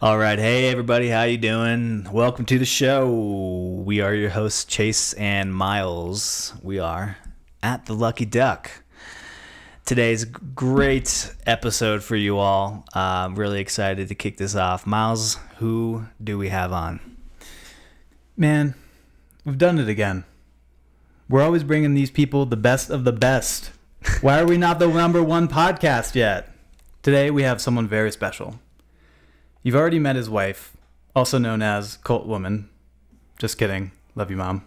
All right. Hey, everybody. How you doing? Welcome to the show. We are your hosts, Chase and Myles. We are at the Lucky Duck. Today's great episode for you all. I'm really excited to kick this off. Myles, who do we have on? Man, we've done it again. We're always bringing these people the best of the best. Why are we not the number one podcast yet? Today we have someone very special. You've already met his wife, also known as Cult Woman. Just kidding. Love you, Mom.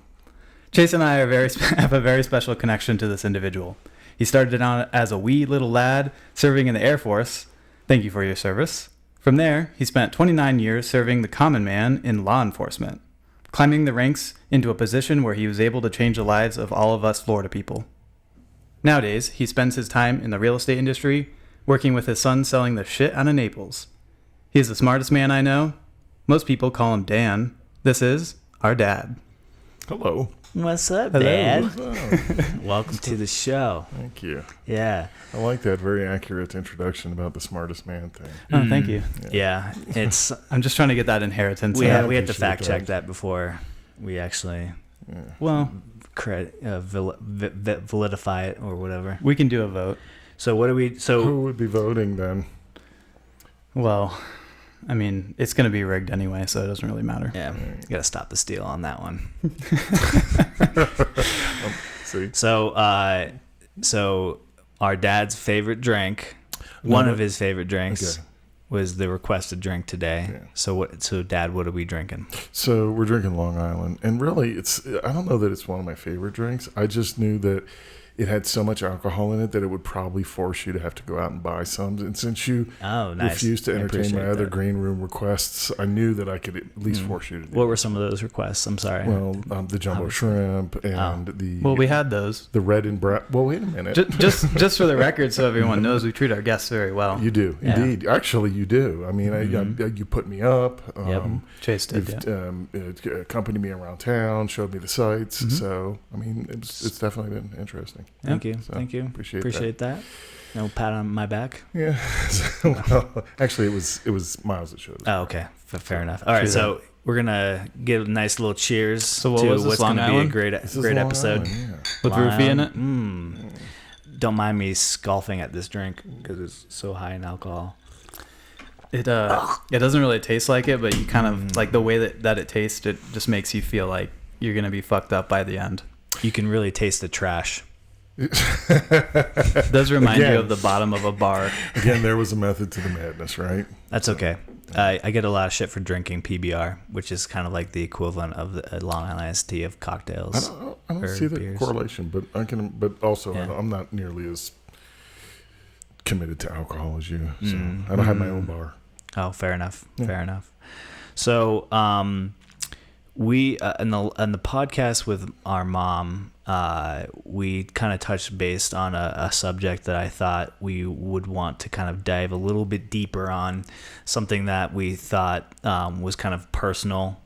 Chase and I have a very special connection to this individual. He started out as a wee little lad serving in the Air Force. Thank you for your service. From there, he spent 29 years serving the common man in law enforcement, climbing the ranks into a position where he was able to change the lives of all of us Florida people. Nowadays, he spends his time in the real estate industry, working with his son selling the shit out of Naples. He is the smartest man I know. Most people call him Dan. This is our dad. Hello. What's up, Hello. Dad? What's up? Welcome to the show. Thank you. Yeah. I like that very accurate introduction about the smartest man thing. Oh, thank you. Yeah. It's I'm just trying to get that inheritance. we Yeah, have I to appreciate fact check that. that before we actually Well, validify it or whatever. we can do a vote. So what do we? So Who would be voting then? Well, I mean, it's going to be rigged anyway, so it doesn't really matter. yeah, you gotta stop the steal on that one. See? So our dad's favorite drink, one of his favorite drinks, Okay. was the requested drink today. Yeah. So Dad, what are we drinking? So we're drinking Long Island. And really, I don't know that it's one of my favorite drinks. I just knew that it had so much alcohol in it that it would probably force you to have to go out and buy some. And since you Oh, nice. refused to I entertain my appreciate other that. green room requests, I knew that I could at least force you to do What it. were some of those requests? I'm sorry. Well, the jumbo shrimp and Well, we had those. the red and brown. Well, wait a minute. Just for the record, so everyone knows, we treat our guests very well. You do, Yeah. indeed. Actually, you do. I mean, you put me up. Yep. Chase did, You've accompanied me around town, showed me the sights. Mhm. So, I mean, it's definitely been interesting. Thank you. So, Thank you. appreciate that. No pat on my back. Yeah. So, well, actually, it was Myles that showed us. Oh, okay. Fair enough. All right, Cheers. so we're gonna give a nice little cheers So what to was this, what's Long gonna be a Island? great This is great Long episode. Island, yeah. With Long roofie in Island. it? Don't mind me scoffing at this drink because it's so high in alcohol. It doesn't really taste like it, but you kind of, like the way that it tastes, it just makes you feel like you're going to be fucked up by the end. You can really taste the trash. It does remind Again. you of the bottom of a bar. Again, there was a method to the madness, right? That's okay. I get a lot of shit for drinking PBR, which is kind of like the equivalent of the Long Island iced tea of cocktails. I don't or see the beers. correlation, but I can. But also, Yeah. I'm not nearly as committed to alcohol as you. So Mm. I don't have my own bar. Oh, fair enough. Yeah. Fair enough. So, we in the podcast with our mom, we kind of touched based on a subject that I thought we would want to kind of dive a little bit deeper on, something that we thought was kind of personal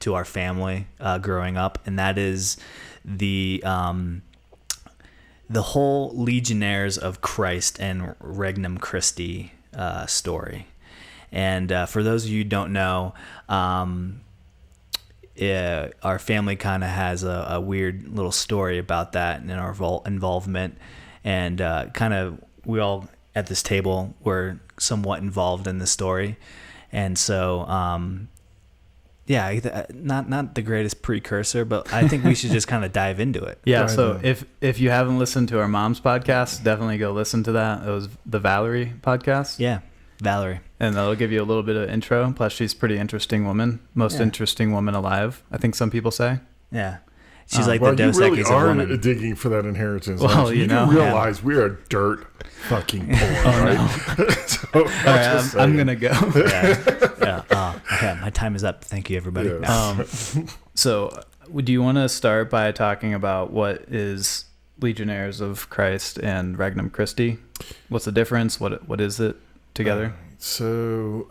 to our family growing up, and that is the whole Legionnaires of Christ and Regnum Christi story. And for those of you who don't know, our family kind of has a weird little story about that and our involvement. And kind of we all at this table were somewhat involved in the story. And so, not the greatest precursor, but I think we should just kind of dive into it. Yeah, Right so on. if you haven't listened to our mom's podcast, definitely go listen to that. It was the Valerie podcast. Yeah, Valerie. And that'll give you a little bit of intro. Plus, she's a pretty interesting woman. Most Yeah. interesting woman alive, I think some people say. Yeah. She's like Well, the you Dos really Equis of are women. digging for that inheritance. Well, aren't you you know, do realize we are dirt fucking poor, right? So, All right, I'm going to go. Yeah, my time is up. Thank you, everybody. Yes. So, do you want to start by talking about what is Legionnaires of Christ and Regnum Christi? What's the difference? What is it together? So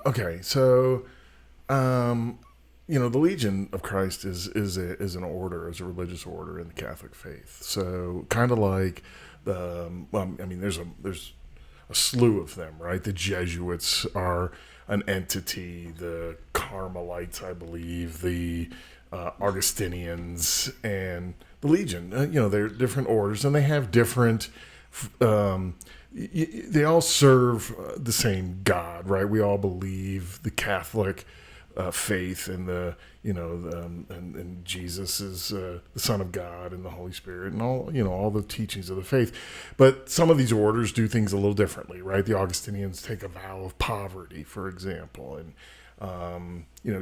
the Legion of Christ is an order, is a religious order in the Catholic faith. So kind of like there's a slew of them, right? The Jesuits are an entity, the Carmelites, I believe, the Augustinians, and the Legion. They're different orders, and they have different. They all serve the same God, right? We all believe the Catholic faith, and and Jesus is the Son of God and the Holy Spirit, and all the teachings of the faith. But some of these orders do things a little differently, right? The Augustinians take a vow of poverty, for example, and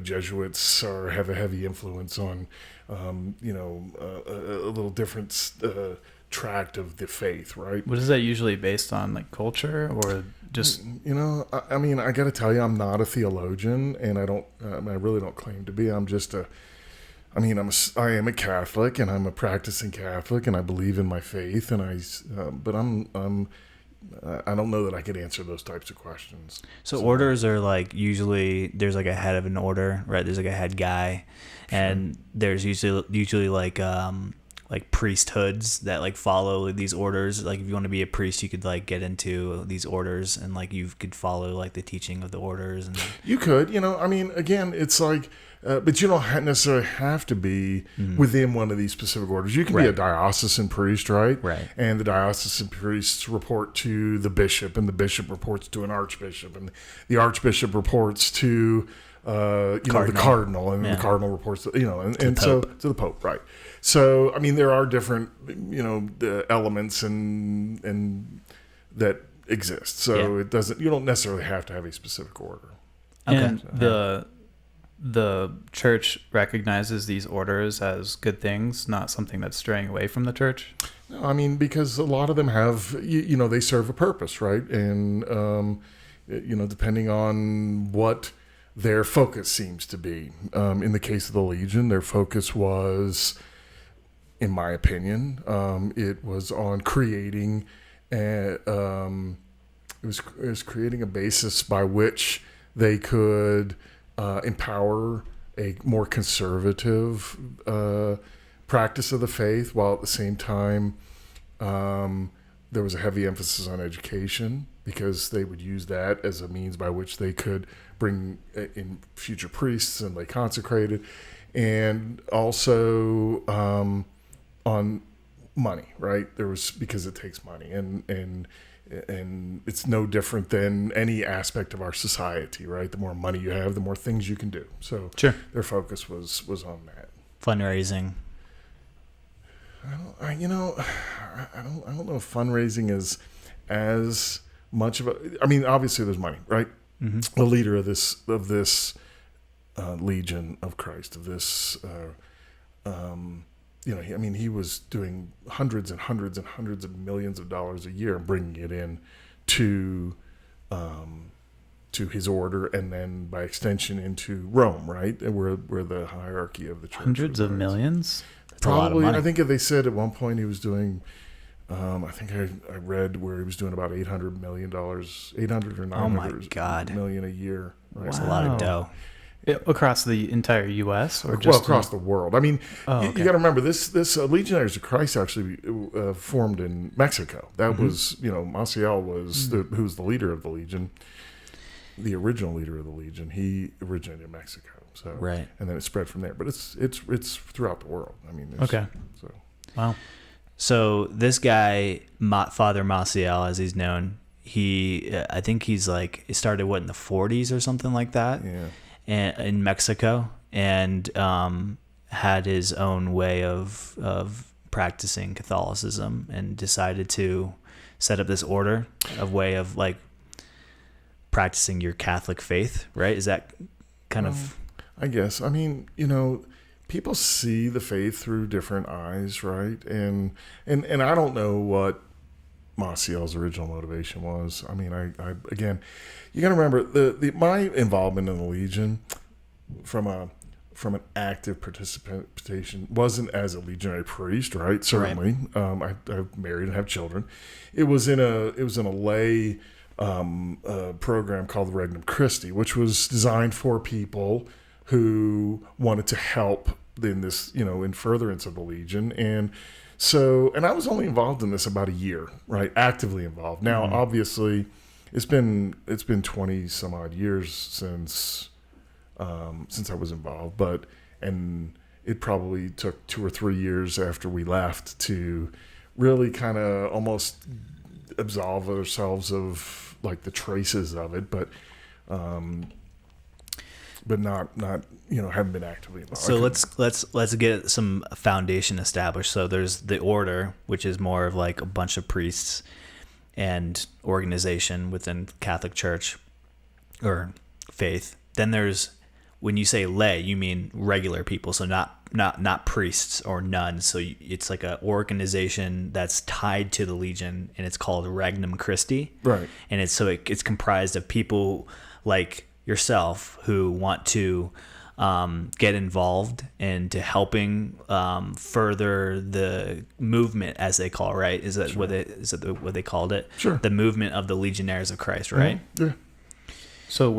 Jesuits have a heavy influence on a little different tract of the faith, right? What is that usually based on, like culture or just? I got to tell you, I'm not a theologian, and I really don't claim to be. I'm just I am a Catholic, and I'm a practicing Catholic, and I believe in my faith, and but I don't know that I could answer those types of questions. So orders are like, usually there's like a head of an order, right? There's like a head guy, and there's usually like priesthoods that like follow these orders. Like if you want to be a priest, you could like get into these orders, and like you could follow like the teaching of the orders. And you could, again, it's like, but you don't necessarily have to be within one of these specific orders. You can be a diocesan priest, right? Right. And the diocesan priests report to the bishop, and the bishop reports to an archbishop, and the archbishop reports to the cardinal, and the cardinal reports to the Pope, right? So there are different elements and that exist. So you don't necessarily have to have a specific order. And the church recognizes these orders as good things, not something that's straying away from the church. No, because a lot of them have they serve a purpose, right? And depending on what their focus seems to be. In the case of the Legion, their focus was, in my opinion, it was on creating it was creating a basis by which they could empower a more conservative practice of the faith, while at the same time there was a heavy emphasis on education, because they would use that as a means by which they could bring in future priests and lay consecrated, and also on money, right? Because it takes money, and it's no different than any aspect of our society, right? The more money you have, the more things you can do. So sure, their focus was on that. Fundraising. I don't know if fundraising is as much of a. Obviously there's money, right? Mm-hmm. The leader of this Legion of Christ, of this, he was doing hundreds and hundreds and hundreds of millions of dollars a year and bringing it in to his order, and then by extension into Rome, right? Where the hierarchy of the church. Hundreds of millions? That's a lot of money. I think they said at one point he was doing. I think I read where he was doing about $800 million, 800 or 900 million a year. Right? That's a lot of dough. Across the entire U.S. or just across the world? You got to remember this. Legionaries of Christ actually formed in Mexico. That was Maciel was who was the leader of the Legion, the original leader of the Legion. He originated in Mexico. So right, and then it spread from there. But it's throughout the world. Okay. So wow. So this guy, Father Maciel, as he's known, I think he's like, it started in the 40s or something like that. Yeah. And in Mexico, and had his own way of practicing Catholicism, and decided to set up this order, a way of like practicing your Catholic faith, right? Is that kind of? I guess. People see the faith through different eyes, right? And I don't know what Maciel's original motivation was. I again, you got to remember my involvement in the Legion from an active participation wasn't as a legionary priest, right? Certainly, right. I'm married and have children. It was in a lay program called the Regnum Christi, which was designed for people who wanted to help in this, in furtherance of the Legion. And So, and I was only involved in this about a year, right? Actively involved. Now, obviously, it's been 20 some odd years since I was involved, and it probably took 2 or 3 years after we left to really kind of almost absolve ourselves of like the traces of it, but not haven't been actively involved. So let's get some foundation established. So there's the order, which is more of like a bunch of priests and organization within Catholic Church or faith. Then there's, when you say lay, you mean regular people, so not priests or nuns. So it's like an organization that's tied to the Legion, and it's called Regnum Christi. Right. And it's comprised of people like yourself who want to get involved into helping further the movement, as they call it, right? Is that what they called it? Sure. The movement of the Legionaries of Christ, right? Mm-hmm. Yeah. So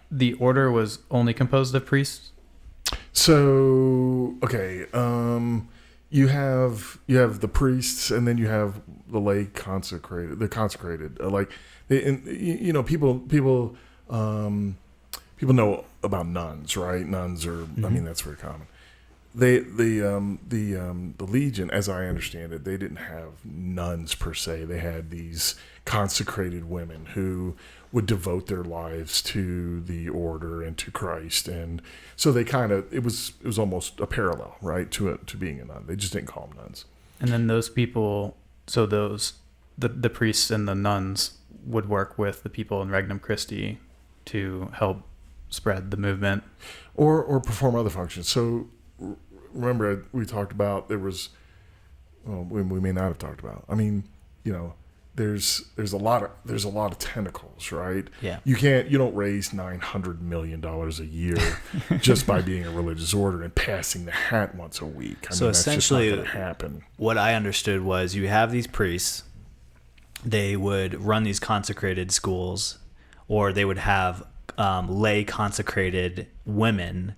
the order was only composed of priests? So, okay, you have the priests, and then you have the lay consecrated. The consecrated, people know about nuns, right? Nuns are, I mean, that's very common. The Legion, as I understand it, they didn't have nuns per se. They had these consecrated women who would devote their lives to the order and to Christ, and so they it was almost a parallel, right, to being a nun. They just didn't call them nuns. And then those people, so the priests and the nuns would work with the people in Regnum Christi to help spread the movement, or perform other functions. So remember, we talked about we may not have talked about. I mean, there's a lot of tentacles, right? Yeah. You don't raise $900 million a year just by being a religious order and passing the hat once a week. So essentially, that's just not going to happen. What I understood was you have these priests, they would run these consecrated schools, or they would have lay consecrated women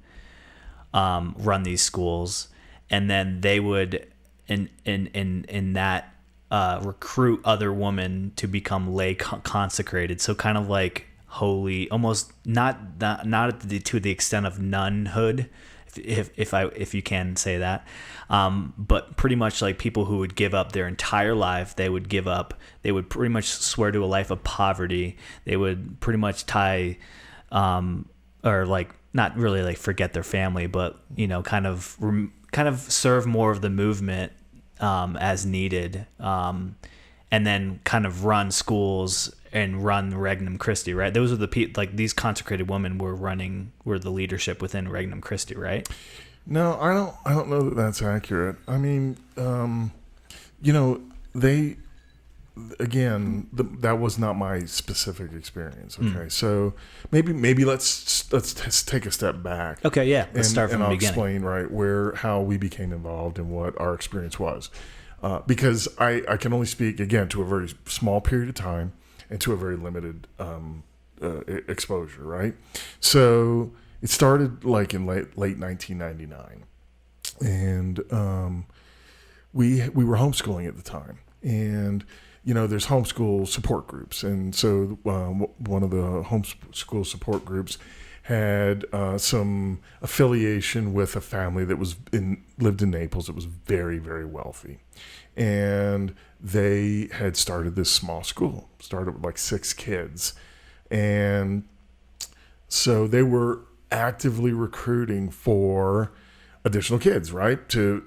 run these schools, and then they would in that recruit other women to become lay consecrated. So kind of like holy, almost not to the extent of nunhood, if you can say that, but pretty much like people who would give up their entire life. They would pretty much swear to a life of poverty. They would pretty much tie, or like not really like forget their family, but kind of serve more of the movement as needed, and then kind of run schools and run Regnum Christi, right? Those are like these consecrated women were the leadership within Regnum Christi, right? No, I don't know that that's accurate. I mean, they, again, that was not my specific experience. Okay, so maybe let's take a step back. Okay, yeah, let's start from the beginning. And I'll explain how we became involved and what our experience was, because I can only speak again to a very small period of time and to a very limited exposure. Right, so it started like in late 1999, and we were homeschooling at the time, and there's homeschool support groups. And so one of the homeschool support groups had some affiliation with a family that lived in Naples. It was very, very wealthy. And they had started this small school, started with like 6 kids. And so they were actively recruiting for additional kids, right? To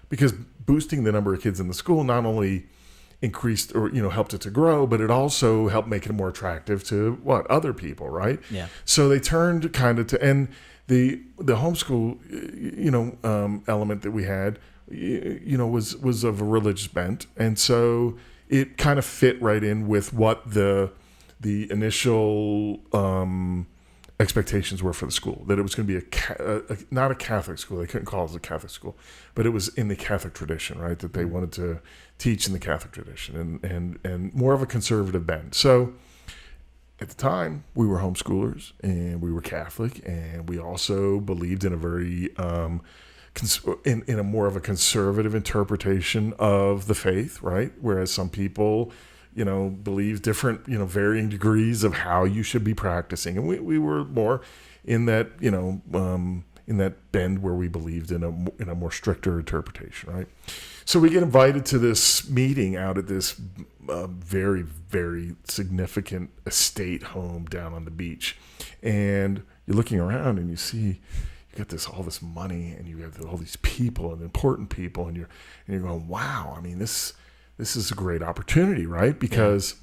because boosting the number of kids in the school not only increased or helped it to grow, but it also helped make it more attractive to other people, right? Yeah. So they turned kind of to, and the homeschool element that we had was of a religious bent, and so it kind of fit right in with what the initial expectations were for the school, that it was going to be not a Catholic school. They couldn't call it a Catholic school, but it was in the Catholic tradition, right? That they wanted to teach in the Catholic tradition and more of a conservative bent. So at the time, we were homeschoolers and we were Catholic, and we also believed in a very in a more of a conservative interpretation of the faith, right? Whereas some people, believe different, varying degrees of how you should be practicing. And we were more in that, in that bend where we believed in a more stricter interpretation, right? So we get invited to this meeting out at this very, very significant estate home down on the beach. And you're looking around and you see you got all this money, and you have all these people and important people, and you're going, wow, I mean, this is a great opportunity, right? Because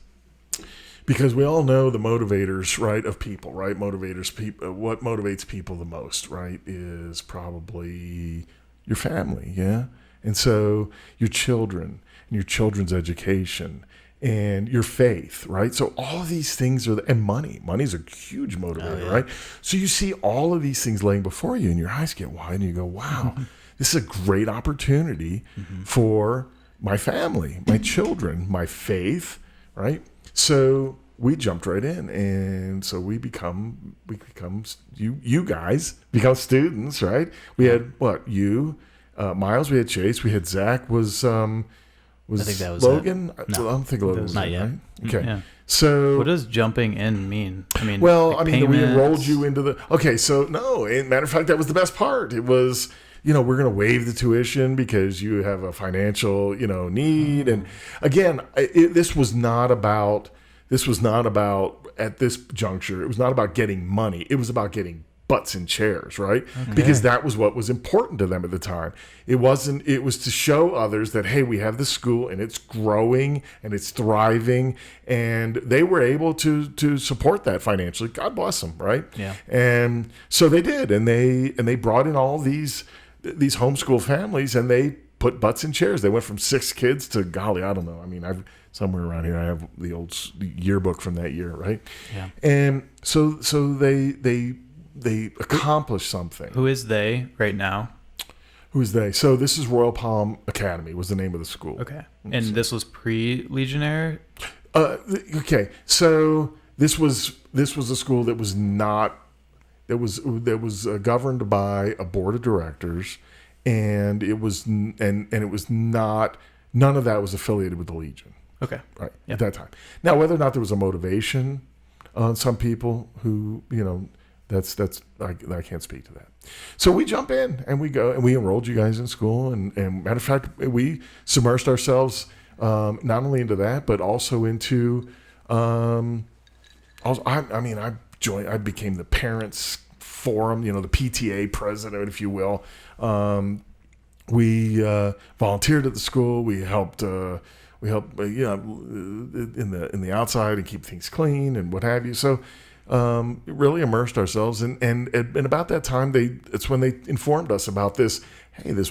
we all know the motivators, right, of people, right? What motivates people the most, right, is probably your family, yeah? And so your children and your children's education and your faith, right? So all of these things and money. Money's a huge motivator, right? So you see all of these things laying before you, and your eyes get wide, and you go, wow, this is a great opportunity for my family, my children, my faith, right? So we jumped right in, and so we become you guys become students, right? We had Myles, we had Chase, we had Zach. I think that was Logan. It. No, I don't think Logan was not yet. Right? Okay, Yeah. So What does jumping in mean? I mean, we enrolled you into the. Okay, so no, matter of fact, that was the best part. It was, we're going to waive the tuition because you have a financial, need. And again, this was not about at this juncture. It was not about getting money. It was about getting butts in chairs, right? Okay. Because that was what was important to them at the time. It was to show others that, hey, we have this school and it's growing and it's thriving, and they were able to support that financially. God bless them, right? Yeah. And so they did, and they brought in all these homeschool families, and they put butts in chairs. They went from 6 kids to, golly, I don't know. I mean, somewhere around here I have the old yearbook from that year, right? Yeah. And so they accomplished something. Who is they right now? Who is they? So this is Royal Palm Academy was the name of the school. Okay. And this was pre-Legionnaire? Okay. So this was a school that was not that was governed by a board of directors, and it was not, none of that was affiliated with the Legion. Okay. Right. Yep. At that time. Now, whether or not there was a motivation on some people who, that's I can't speak to that. So we jump in and we go and we enrolled you guys in school, and matter of fact, we submersed ourselves not only into that but also into I became the parents forum, the PTA president, if you will. We volunteered at the school. We helped in the outside and keep things clean and what have you. So really immersed ourselves, and about that time it's when they informed us about this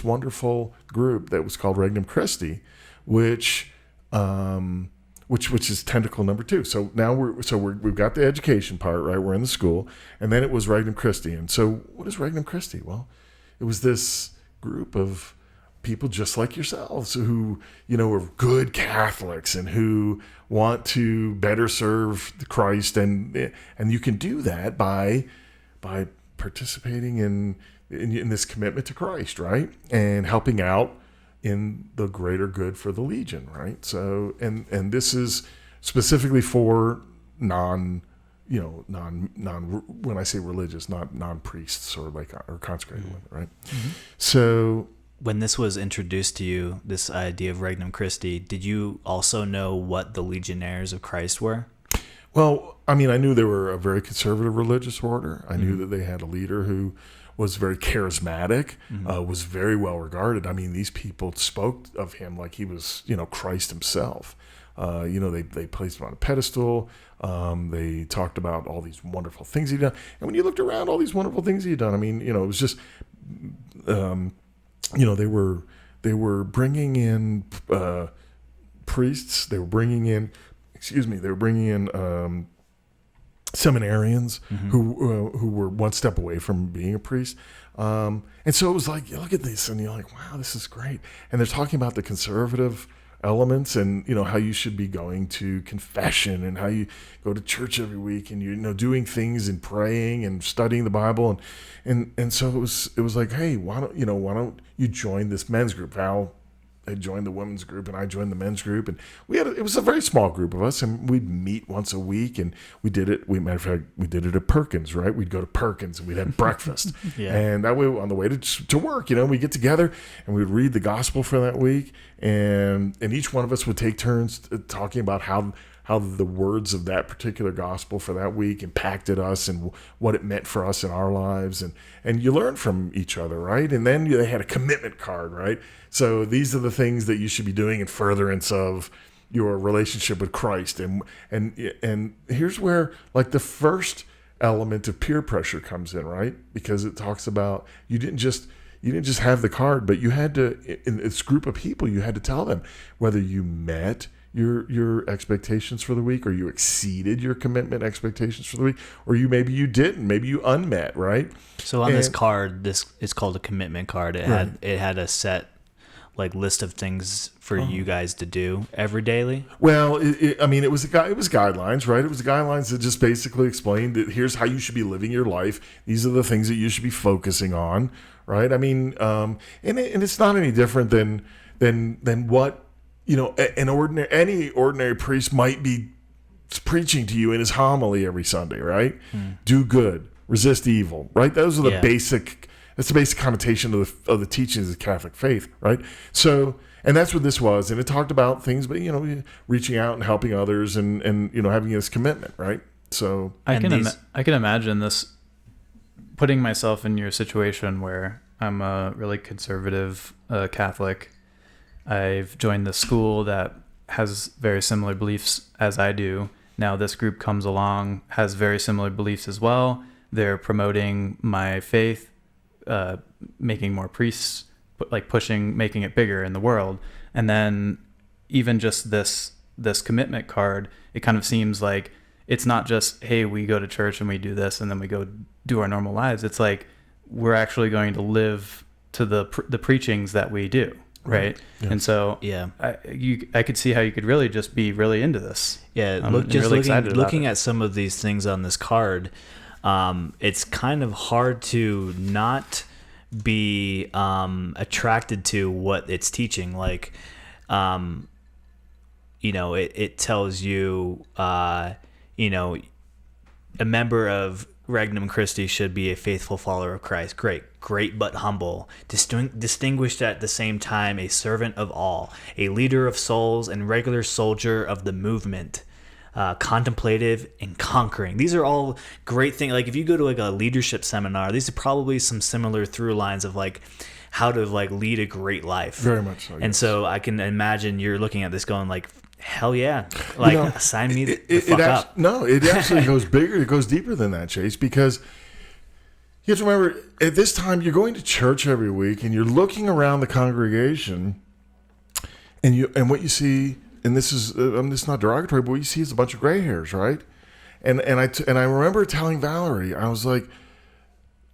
wonderful group that was called Regnum Christi, which is tentacle number 2. So now we've got the education part, right? We're in the school, and then it was Regnum Christi. And so what is Regnum Christi? Well, it was this group of people just like yourselves who, are good Catholics and who want to better serve Christ, and you can do that by participating in this commitment to Christ, right? And helping out in the greater good for the Legion, right? So and this is specifically for non when I say religious, not non-priests or consecrated women, right? Mm-hmm. So when this was introduced to you, this idea of Regnum Christi, did you also know what the Legionnaires of Christ were? Well, I mean, I knew they were a very conservative religious order. I knew that they had a leader who was very charismatic, was very well regarded. I mean, these people spoke of him like he was, Christ himself. They placed him on a pedestal. They talked about all these wonderful things he'd done. And when you looked around all these wonderful things he'd done, I mean, it was just... they were bringing in priests. They were bringing in seminarians who were one step away from being a priest. And so it was like, you look at this and you're like, wow, this is great. And they're talking about the conservative elements, and how you should be going to confession, and how you go to church every week, and doing things and praying and studying the Bible, and so it was like, hey, why don't you join this men's group? Val had joined the women's group, and I joined the men's group, and it was a very small group of us, and we'd meet once a week, and we did it. Matter of fact, we did it at Perkins, right? We'd go to Perkins and we'd have breakfast, Yeah. and that way on the way to work, we get together and we'd read the gospel for that week, and each one of us would take turns talking about how the words of that particular gospel for that week impacted us and what it meant for us in our lives. And you learn from each other, right? And then they had a commitment card, right? So these are the things that you should be doing in furtherance of your relationship with Christ. And here's where like the first element of peer pressure comes in, right? Because it talks about you didn't just have the card, but you had to, in this group of people, you had to tell them whether you met your expectations for the week, or you exceeded your commitment expectations for the week, or maybe you didn't, maybe you unmet, right? So on this card, it's called a commitment card. It had a set like list of things for you guys to do every daily. Well, it was guidelines, right? It was guidelines that just basically explained that here's how you should be living your life. These are the things that you should be focusing on, right? I mean, and it's not any different than what any ordinary priest might be preaching to you in his homily every Sunday, right? Do good, resist evil, right? Those are the basic. That's the basic connotation of the teachings of the Catholic faith, right? So, and that's what this was, and it talked about things, but reaching out and helping others, and having this commitment, right? So I can imagine this, putting myself in your situation where I'm a really conservative Catholic. I've joined the school that has very similar beliefs as I do. Now this group comes along, has very similar beliefs as well. They're promoting my faith, making more priests, making it bigger in the world. And then even just this commitment card, it kind of seems like it's not just, hey, we go to church and we do this and then we go do our normal lives. It's like we're actually going to live to the preachings that we do. Right. Yeah. And so I could see how you could really just be really into this. Yeah. Looking at some of these things on this card, it's kind of hard to not be attracted to what it's teaching. Like, it tells you, a member of Regnum Christi should be a faithful follower of Christ. Great but humble, distinguished at the same time, a servant of all, a leader of souls and regular soldier of the movement, contemplative and conquering. These are all great things. Like if you go to like a leadership seminar, these are probably some similar through lines of like how to like lead a great life. Very much so. And so I can imagine you're looking at this going like, hell yeah, like sign me the fuck up. No, it actually goes bigger. It goes deeper than that, Chase, because you have to remember, at this time, you're going to church every week, and you're looking around the congregation, and what you see, and this is not derogatory, but what you see is a bunch of gray hairs, right? And I remember telling Valerie, I was like,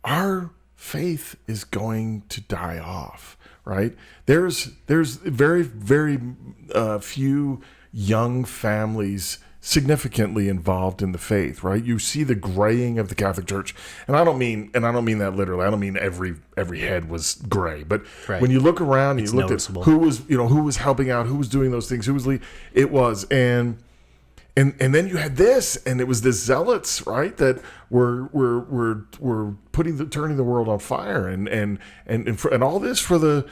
our faith is going to die off, right? There's very, very few young families significantly involved in the faith, right? You see the graying of the Catholic Church, and I don't mean that literally. I don't mean every head was gray, but when you look around and you look at who was helping out, who was doing those things, who was leading, it was, and then you had this, and it was the zealots, right, that were turning the world on fire, and all this for the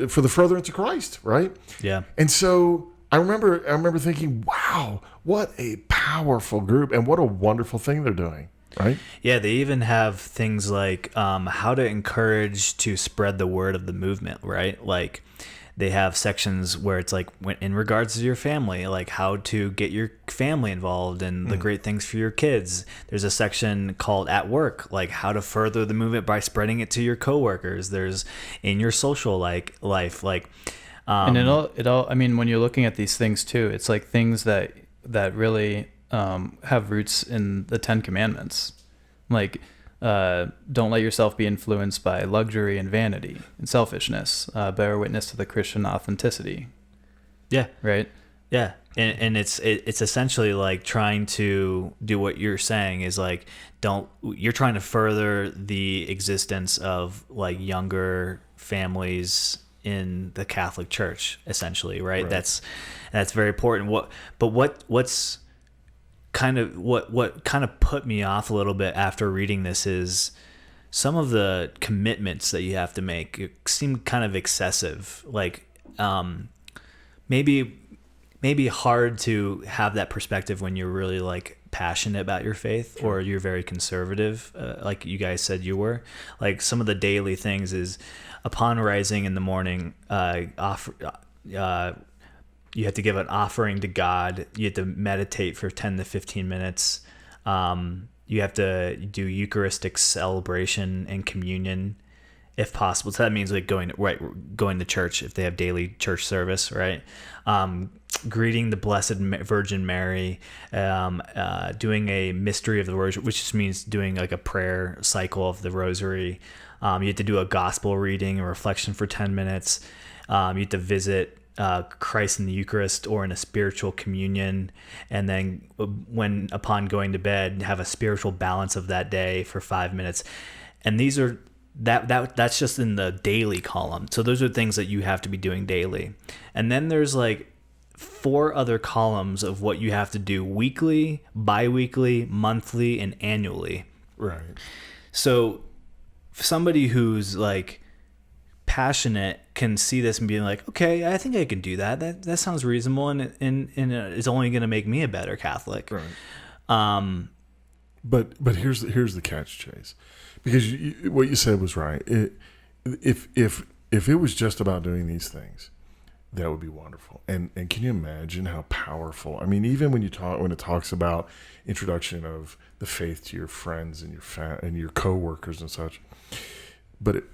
for the furtherance of Christ, right? Yeah. And so I remember thinking, wow, what a powerful group, and what a wonderful thing they're doing, right? Yeah, they even have things like how to encourage to spread the word of the movement, right? Like they have sections where it's like in regards to your family, like how to get your family involved and the great things for your kids. There's a section called at work, like how to further the movement by spreading it to your coworkers. There's in your social life, like. And it all. I mean, when you're looking at these things too, it's like things that really have roots in the 10 Commandments, like don't let yourself be influenced by luxury and vanity and selfishness. Bear witness to the Christian authenticity. Yeah. right? Yeah. And it's essentially like trying to do what you're saying is like, you're trying to further the existence of like younger families in the Catholic Church, essentially, right? That's very important. What's kind of what kind of put me off a little bit after reading this is some of the commitments that you have to make seem kind of excessive. Like maybe hard to have that perspective when you're really like passionate about your faith or you're very conservative, like you guys said you were. Like some of the daily things is upon rising in the morning, you have to give an offering to God. You have to meditate for 10 to 15 minutes. You have to do Eucharistic celebration and communion if possible. So that means like going to church if they have daily church service, right? Greeting the Blessed Virgin Mary, doing a mystery of the Rosary, which just means doing like a prayer cycle of the Rosary. You have to do a gospel reading, a reflection for 10 minutes. You have to visit Christ in the Eucharist or in a spiritual communion, and then upon going to bed, have a spiritual balance of that day for 5 minutes. And these are that's just in the daily column. So those are things that you have to be doing daily. And then there's like 4 other columns of what you have to do weekly, bi-weekly, monthly, and annually. Right. So somebody who's like passionate can see this and be like, okay, I think I can do that. That sounds reasonable, and it's only going to make me a better Catholic. Right. But here's the catch, Chase, because what you said was right. If it was just about doing these things, that would be wonderful. And can you imagine how powerful? I mean, even when it talks about introduction of the faith to your friends and your coworkers and such, but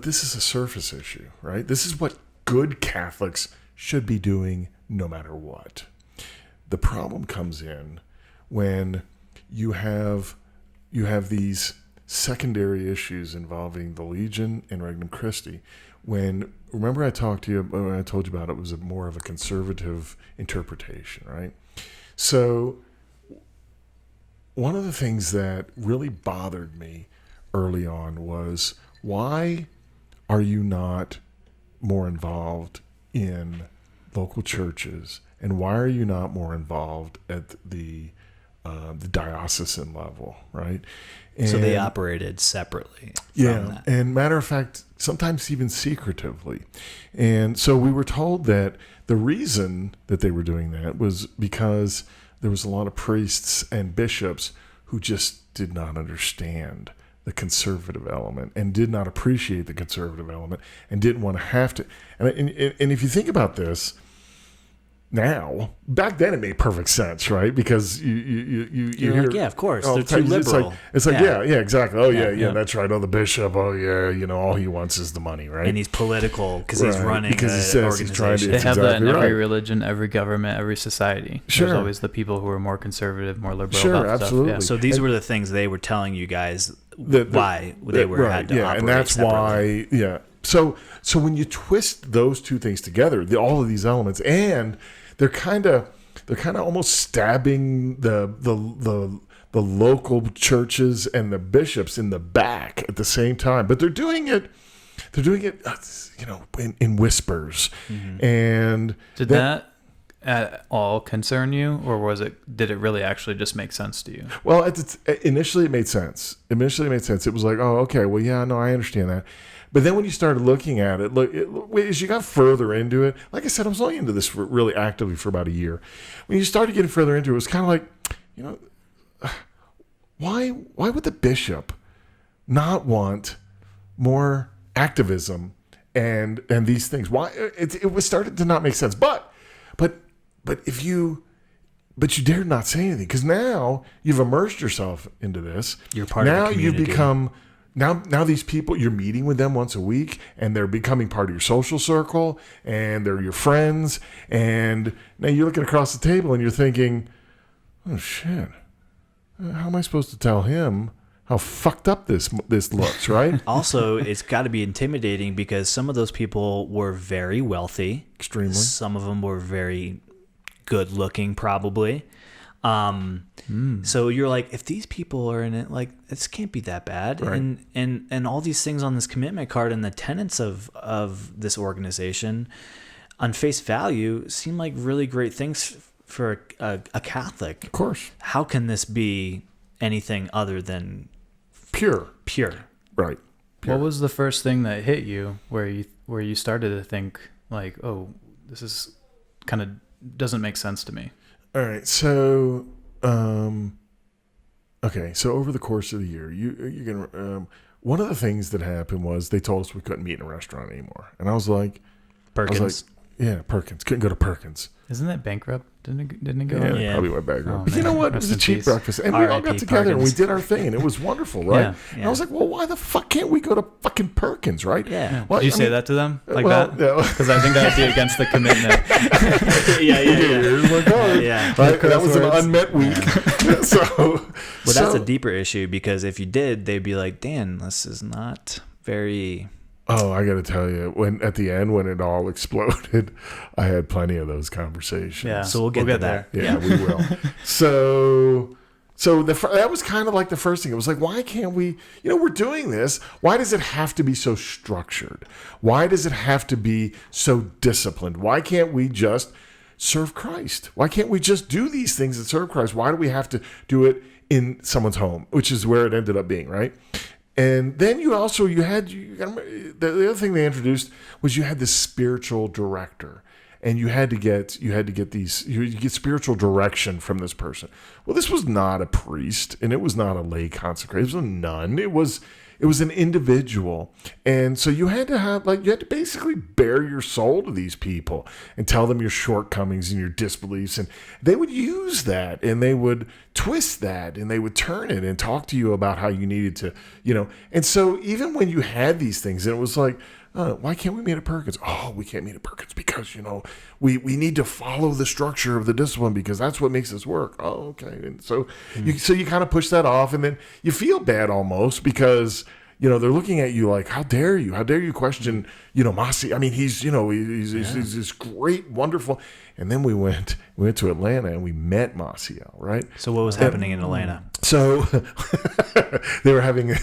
this is a surface issue, right? This is what good Catholics should be doing no matter what. The problem comes in when you have these secondary issues involving the Legion and Regnum Christi. Remember I told you about it was more of a conservative interpretation, right? So one of the things that really bothered me early on was, why are you not more involved in local churches, and why are you not more involved at the diocesan level, right? And, so they operated separately from that. And matter of fact, sometimes even secretively. And so we were told that the reason that they were doing that was because there was a lot of priests and bishops who just did not understand the conservative element and did not appreciate the conservative element and didn't want to have to. And if you think about this now, back then it made perfect sense, right? Because you hear, like, yeah, of course, they're too liberal. It's like yeah, exactly. Oh yeah, that's right. Oh, the bishop. Oh yeah, all he wants is the money, right? And he's political because he's running because he says he's trying to. They have that in every religion, every government, every society. Sure. There's always the people who are more conservative, more liberal. Sure, about absolutely. Stuff. Yeah. So these were the things they were telling you guys why they had to operate and that's separately. why. Yeah. So when you twist those two things together, all of these elements, and they're kind of almost stabbing the local churches and the bishops in the back at the same time. But they're doing it in whispers. Mm-hmm. And did that at all concern you, or did it really actually just make sense to you? Well, initially it made sense. It was like, oh, okay, well, yeah, no, I understand that. But then when you started looking at it, as you got further into it, like I said, I was only into this really actively for about a year. When you started getting further into it, it was kind of like, why would the bishop not want more activism and these things? Why it was started to not make sense. But you dared not say anything, because now you've immersed yourself into this. You're part of the community. Now you've become. Now these people, you're meeting with them once a week, and they're becoming part of your social circle, and they're your friends, and now you're looking across the table and you're thinking, oh shit, how am I supposed to tell him how fucked up this looks, right? Also, it's got to be intimidating because some of those people were very wealthy. Extremely. Some of them were very good looking, probably. So you're like, if these people are in it, like, this can't be that bad. Right. And all these things on this commitment card and the tenets of this organization on face value seem like really great things for a Catholic. Of course. How can this be anything other than Pure. Right. What was the first thing that hit you where you started to think like, oh, this is kind of doesn't make sense to me? All right. So, okay. So over the course of the year, you're gonna. One of the things that happened was they told us we couldn't meet in a restaurant anymore, and I was like, Perkins? yeah, Perkins. Couldn't go to Perkins. Isn't that bankrupt? Didn't it go? Yeah, Yeah. probably went back. Oh, But you man. know what? It Rest was a in cheap peace. breakfast, and we all got R.I.P. together and we Perkins. did our thing, and it was wonderful, right? Yeah. And I was like, well, why the fuck can't we go to fucking Perkins, right? Yeah. Well, Did you I say mean, that to them like well, that? yeah. Because I think that would be against the commitment. yeah. Here's my card. Yeah. Right? That was an Crosswords. unmet week. So, Well, that's so- a deeper issue because if you did, they'd be like, Dan, this is not very... Oh, I got to tell you, when at the end when it all exploded, I had plenty of those conversations. Yeah. So we'll get to that. Yeah, we will. So that was kind of like the first thing. It was like, why can't we? We're doing this. Why does it have to be so structured? Why does it have to be so disciplined? Why can't we just serve Christ? Why can't we just do these things that serve Christ? Why do we have to do it in someone's home, which is where it ended up being, right? And then the other thing they introduced was you had this spiritual director, and you had to get you get spiritual direction from this person. Well, this was not a priest, and it was not a lay consecrated. It was a nun. It was an individual, and so you had to basically bare your soul to these people and tell them your shortcomings and your disbeliefs, and they would use that and they would twist that and they would turn it and talk to you about how you needed to, And so even when you had these things, and it was like, why can't we meet at Perkins? Oh, we can't meet at Perkins because, we need to follow the structure of the discipline because that's what makes us work. Oh, okay. And so you kind of push that off, and then you feel bad almost because, they're looking at you like, how dare you question, Masi. I mean, he's this great, wonderful. And then we went to Atlanta and we met Maciel, right? So what was happening in Atlanta? So they were having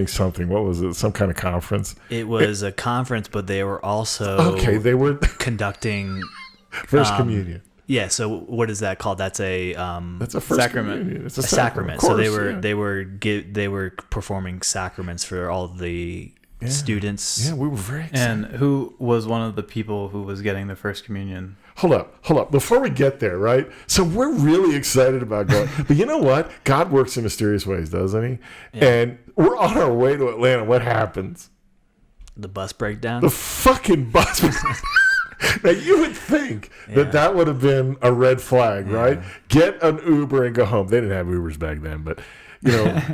something. What was it? Some kind of conference. It was a conference, but they were also They were conducting First Communion. Yeah. So what is that called? That's a That's a first sacrament. communion. It's a sacrament. Of So they course, they were performing sacraments for all the students. Yeah, we were very excited. And who was one of the people who was getting the first communion? Hold up. Before we get there, right? So we're really excited about going. But you know what? God works in mysterious ways, doesn't he? Yeah. And we're on our way to Atlanta. What happens? The bus breakdown. The fucking bus. Now, you would think that would have been a red flag, right? Get an Uber and go home. They didn't have Ubers back then, but,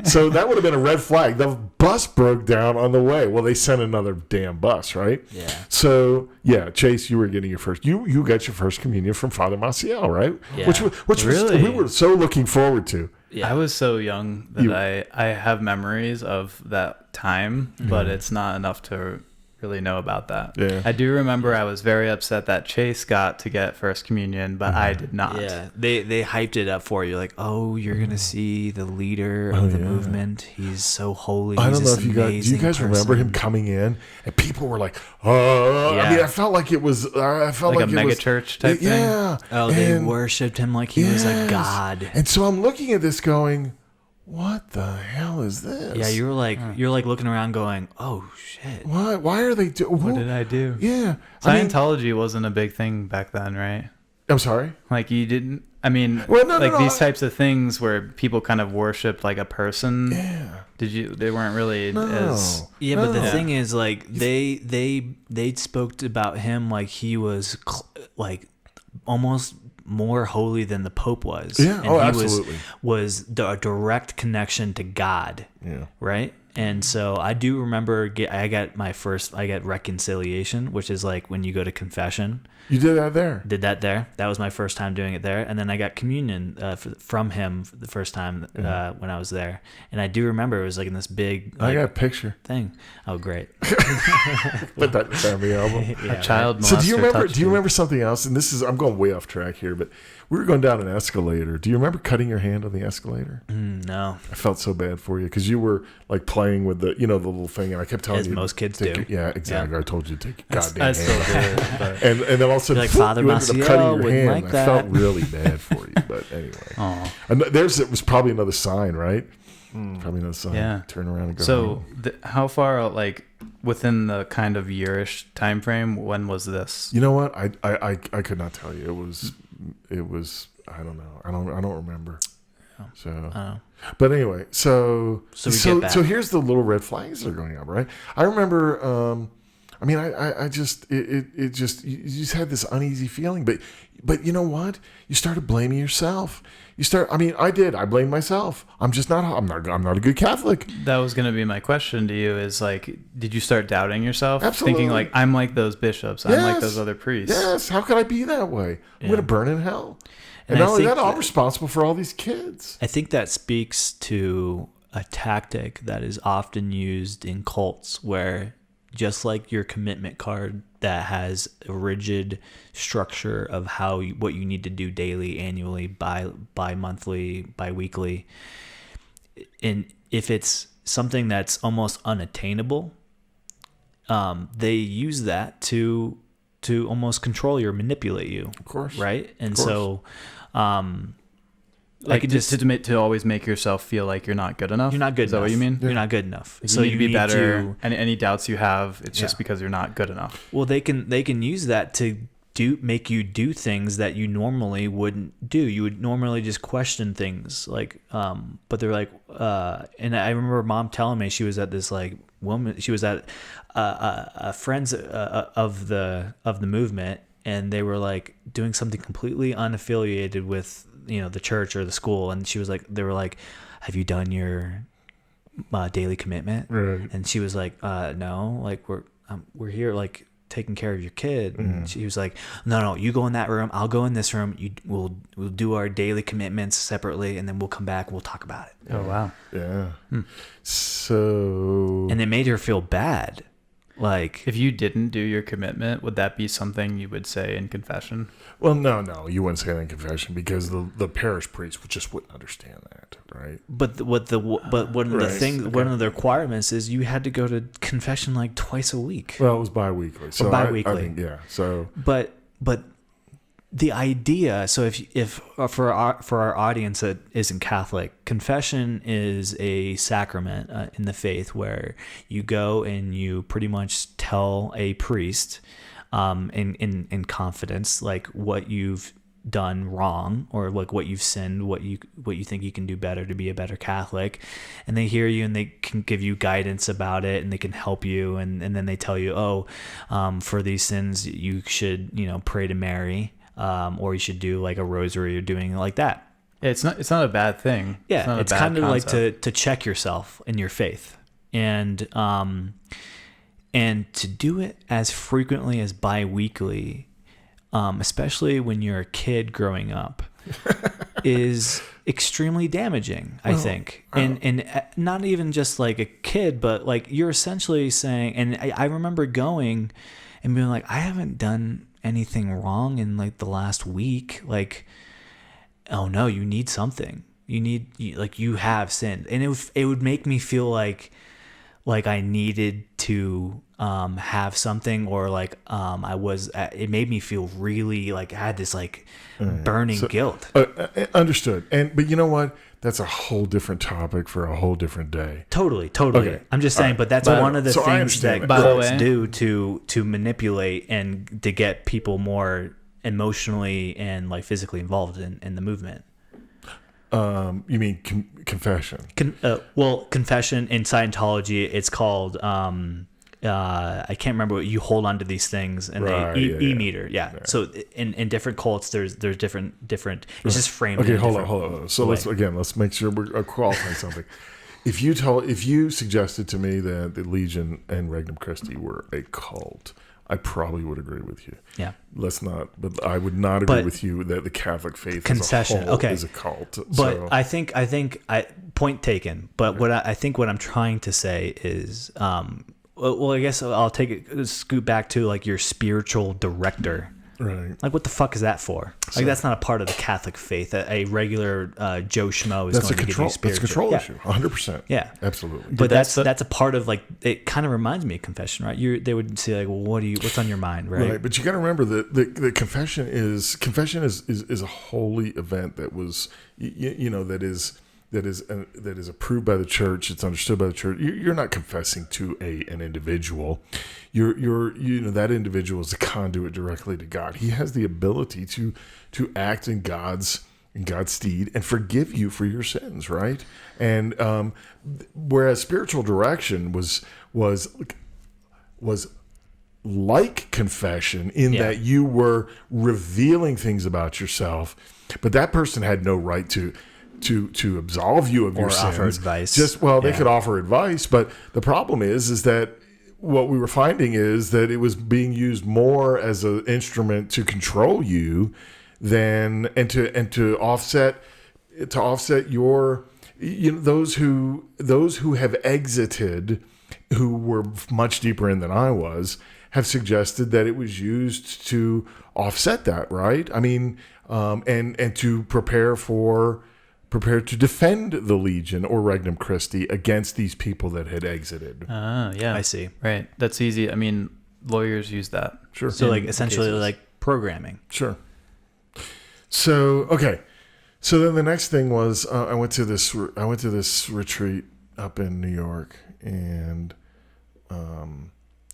so that would have been a red flag. The bus broke down on the way. Well, they sent another damn bus, right? Yeah. So, Chase, you were getting your first. You got your first communion from Father Maciel, right? Yeah. Which Really? we were so looking forward to. Yeah. I was so young that I have memories of that time, but it's not enough to really know about that. Yeah. I do remember I was very upset that Chase got to get first communion, but I did not. Yeah, they hyped it up for you, like, oh, you're gonna see the leader of the movement. He's so holy. I He's don't know this if you guys. Do you guys amazing remember him person. coming in and people were like, "Oh!" Yeah. I mean, I felt like it was. I felt Like like a it mega was, church type thing? Yeah. Oh, they And- worshipped him like he was a Yes. god. And so I'm looking at this, going, "What the hell is this?" Yeah, you're like looking around, going, oh shit. What? Why are they doing? What did I do? Yeah. I mean, Scientology wasn't a big thing back then, right? I'm sorry. Like you didn't. I mean, Well, no, like no, these I- types of things where people kind of worshipped like a person. Yeah. They weren't really No. as. Yeah, but the No. thing is, like, they spoke about him like he was like almost more holy than the Pope was. Yeah. And Oh, he absolutely. was a direct connection to God. Yeah. Right? And so I do remember I got reconciliation, which is like when you go to confession. You did that there? Did that there. That was my first time doing it there. And then I got communion from him the first time when I was there. And I do remember it was like in this big I got a picture thing. Oh, great. Put that in the family album. A child So molester do you remember? touched Do you remember something else? And I'm going way off track here, but we were going down an escalator. Do you remember cutting your hand on the escalator? No. I felt so bad for you because you were like playing with the the little thing, and I kept telling As you, most kids do. Yeah, exactly. Yeah. I told you to take your goddamn I hand. still do. But... And then all of a sudden, You're like, Father you ended up Maciel cutting your wouldn't hand. like I felt that. really bad for you, but anyway. Aw. And it was probably another sign, right? Probably another sign. Yeah. Turn around and go. So home. how far, like, within the kind of yearish time frame, when was this? You know what? I could not tell you. It was. I don't know. I don't remember. So, but anyway, so here's the little red flags that are going up, right? I remember. I mean, I just it just you just had this uneasy feeling, but you know what? You started blaming yourself. I mean, I did. I blamed myself. I'm not a good Catholic. That was going to be my question to you is like, did you start doubting yourself? Absolutely. Thinking like, I'm like those bishops. I'm like those other priests. Yes. How could I be that way? I'm going to burn in hell. And I not only think that, I'm responsible for all these kids. I think that speaks to a tactic that is often used in cults where just like your commitment card that has a rigid structure of what you need to do daily, annually, bi-monthly, bi-weekly, and if it's something that's almost unattainable, they use that to almost control you or manipulate you. Of course. Right? And course. so Like to always make yourself feel like you're not good enough. You're not good Is that enough. what you mean? You're not good enough. So you need to be better. And any doubts you have, it's just because you're not good enough. Well, they can use that to make you do things that you normally wouldn't do. You would normally just question things like, but they're like, and I remember Mom telling me she was at this like woman. She was at a friends of the movement, and they were like doing something completely unaffiliated with the church or the school, and she was like, they were like, have you done your daily commitment? Right. And she was like, no, like we're here like taking care of your kid. And she was like, no, you go in that room, I'll go in this room, we'll do our daily commitments separately, and then we'll come back, we'll talk about it. Oh wow. Yeah. So And it made her feel bad. Like, if you didn't do your commitment, would that be something you would say in confession? well, no, you wouldn't say that in confession because the parish priest just wouldn't understand that, right? but one of the Right. things, one of the requirements is you had to go to confession like twice a week. Well, it was bi-weekly. So bi-weekly. I think, yeah. So But the idea, so if for our audience that isn't Catholic, confession is a sacrament in the faith where you go and you pretty much tell a priest in confidence like what you've done wrong or like what you've sinned, what you think you can do better to be a better Catholic, and they hear you and they can give you guidance about it and they can help you, and then they tell you, for these sins you should pray to Mary. Or you should do like a rosary or doing like that. It's not a bad thing. Yeah, it's kind of like to check yourself in your faith, and to do it as frequently as bi-weekly, especially when you're a kid growing up, is extremely damaging, I think. And not even just like a kid, but like you're essentially saying, and I remember going and being like, I haven't done anything wrong in like the last week. Like, oh no, you need something. You have sinned. And it would make me feel like I needed to have something, or like it made me feel really like I had this like burning guilt. Understood. But you know what? That's a whole different topic for a whole different day. Totally. Okay. I'm just saying, but that's one of the things that cults way, do to manipulate and to get people more emotionally and like physically involved in the movement. You mean confession? Confession in Scientology, it's called I can't remember what you hold on to these things, and they meter. Yeah. So in different cults, there's different. It's just framed. Okay, hold on. So let's make sure we're qualifying something. if you suggested to me that the Legion and Regnum Christi were a cult, I probably would agree with you. Yeah. But I would not agree with you that the Catholic faith as a whole is a cult. But So, I think point taken. But what what I'm trying to say is, well, I guess I'll scoot back to like your spiritual director. right. Like, what the fuck is that for? Like, that's not a part of the Catholic faith. A regular Joe Schmo is going to give you spiritual. That's a control issue, 100%. Yeah, Absolutely. but that's a part of, like, it kind of reminds me of confession, right? They would say, like, well, what's on your mind, right? Right, but you got to remember that the confession is a holy event that was that is approved by the church. It's understood by the church. You're not confessing to an individual. That individual is a conduit directly to God. He has the ability to act in God's stead and forgive you for your sins, right? And whereas spiritual direction was like confession in that you were revealing things about yourself, but that person had no right to absolve you of your sins. Or offer advice. They could offer advice, but the problem is that what we were finding is that it was being used more as an instrument to control you than to offset your those who have exited, who were much deeper in than I was, have suggested that it was used to offset that, right? I mean, and to prepare to defend the Legion or Regnum Christi against these people that had exited. Yeah. I see. Right. That's easy. I mean, lawyers use that. Sure. So, like, essentially, like programming. Sure. So, okay. So then the next thing was I went to this retreat up in New York, and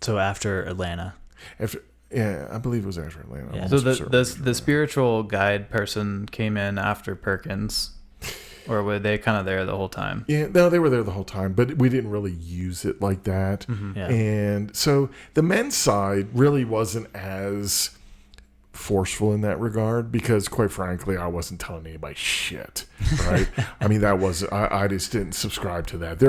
So after Atlanta. I believe it was after Atlanta. Yeah. So the spiritual guide person came in after Perkins, or were they kind of there the whole time? Yeah, no, they were there the whole time, but we didn't really use it like that. Mm-hmm. Yeah. And so the men's side really wasn't as forceful in that regard, because quite frankly, I wasn't telling anybody shit, right? I mean, I just didn't subscribe to that.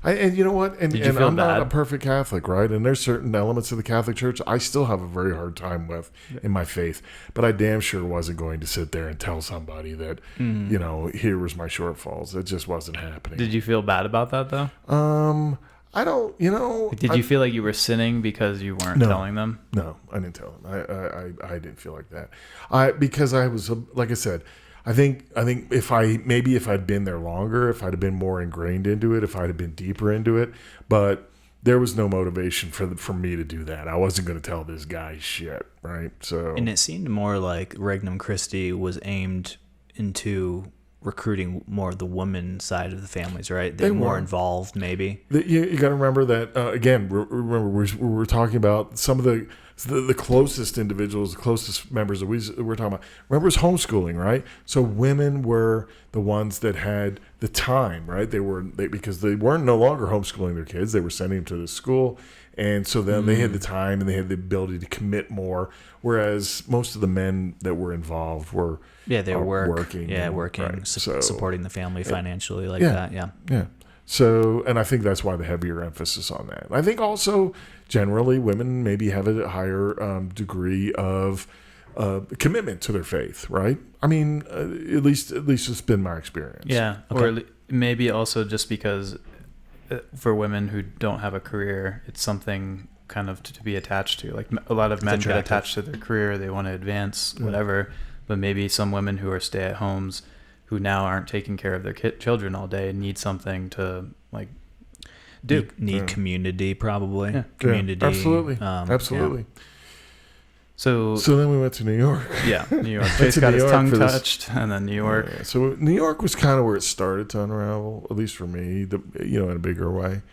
And you know what? And I'm not a perfect Catholic, right? And there's certain elements of the Catholic Church I still have a very hard time with in my faith. But I damn sure wasn't going to sit there and tell somebody that, here was my shortfalls. It just wasn't happening. Did you feel bad about that, though? I don't, Did you feel like you were sinning because you weren't telling them? No, I didn't tell them. I didn't feel like that. Because I was, like I said, I think if I'd been there longer, if I'd have been more ingrained into it, if I'd have been deeper into it, but there was no motivation for me to do that. I wasn't going to tell this guy shit, right? So, and it seemed more like Regnum Christi was aimed into recruiting more of the woman side of the families, right? They're more involved, maybe. You got to remember that, again, remember we're talking about some of the closest individuals, the closest members that we're talking about. Remember, it's homeschooling, right? So women were the ones that had the time, right? Because they weren't no longer homeschooling their kids. They were sending them to the school. And so then they had the time and they had the ability to commit more, whereas most of the men that were involved were working. Yeah, working, right. Supporting the family financially that. Yeah. Yeah. So, and I think that's why the heavier emphasis on that. I think also generally women maybe have a higher degree of commitment to their faith, right? I mean, at least it's been my experience. Yeah, okay. Or maybe also just because for women who don't have a career, it's something kind of to be attached to. Like a lot of men get attached to their career, they want to advance, whatever. But maybe some women who are stay-at-homes who now aren't taking care of their children all day need something to like do. Need community, probably. Yeah. Community. Yeah, absolutely. Yeah. So then we went to New York. Yeah, New York. Chase got his tongue touched, and then New York. Yeah. So New York was kind of where it started to unravel, at least for me, in a bigger way.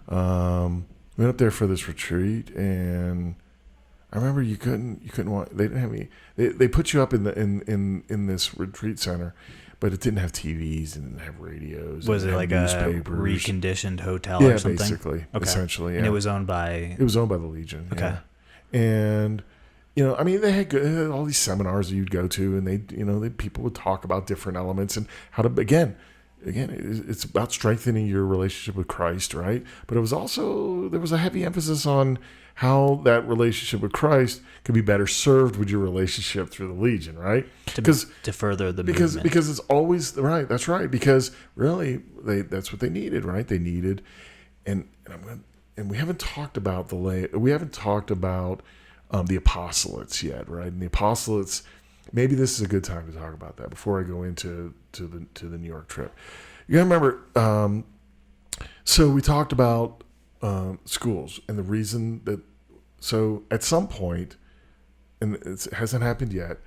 We went up there for this retreat, and I remember you couldn't want. They didn't have any. They put you up in this retreat center, but it didn't have TVs and didn't have radios. Was it like a reconditioned hotel or something? Yeah, basically, essentially. Yeah. And it was owned by the Legion. Okay, yeah. And I mean, they had all these seminars that you'd go to, and people would talk about different elements and how to, again, again, it's about strengthening your relationship with Christ, right? But it was also, there was a heavy emphasis on how that relationship with Christ could be better served with your relationship through the Legion, right? To further the movement. Because it's always right. That's right. Because really, that's what they needed, right? They needed, and we haven't talked about we haven't talked about the apostolates yet, right? And the apostolates, maybe this is a good time to talk about that before I go into the New York trip. You gotta remember. So we talked about schools and the reason that. So at some point, and it hasn't happened yet,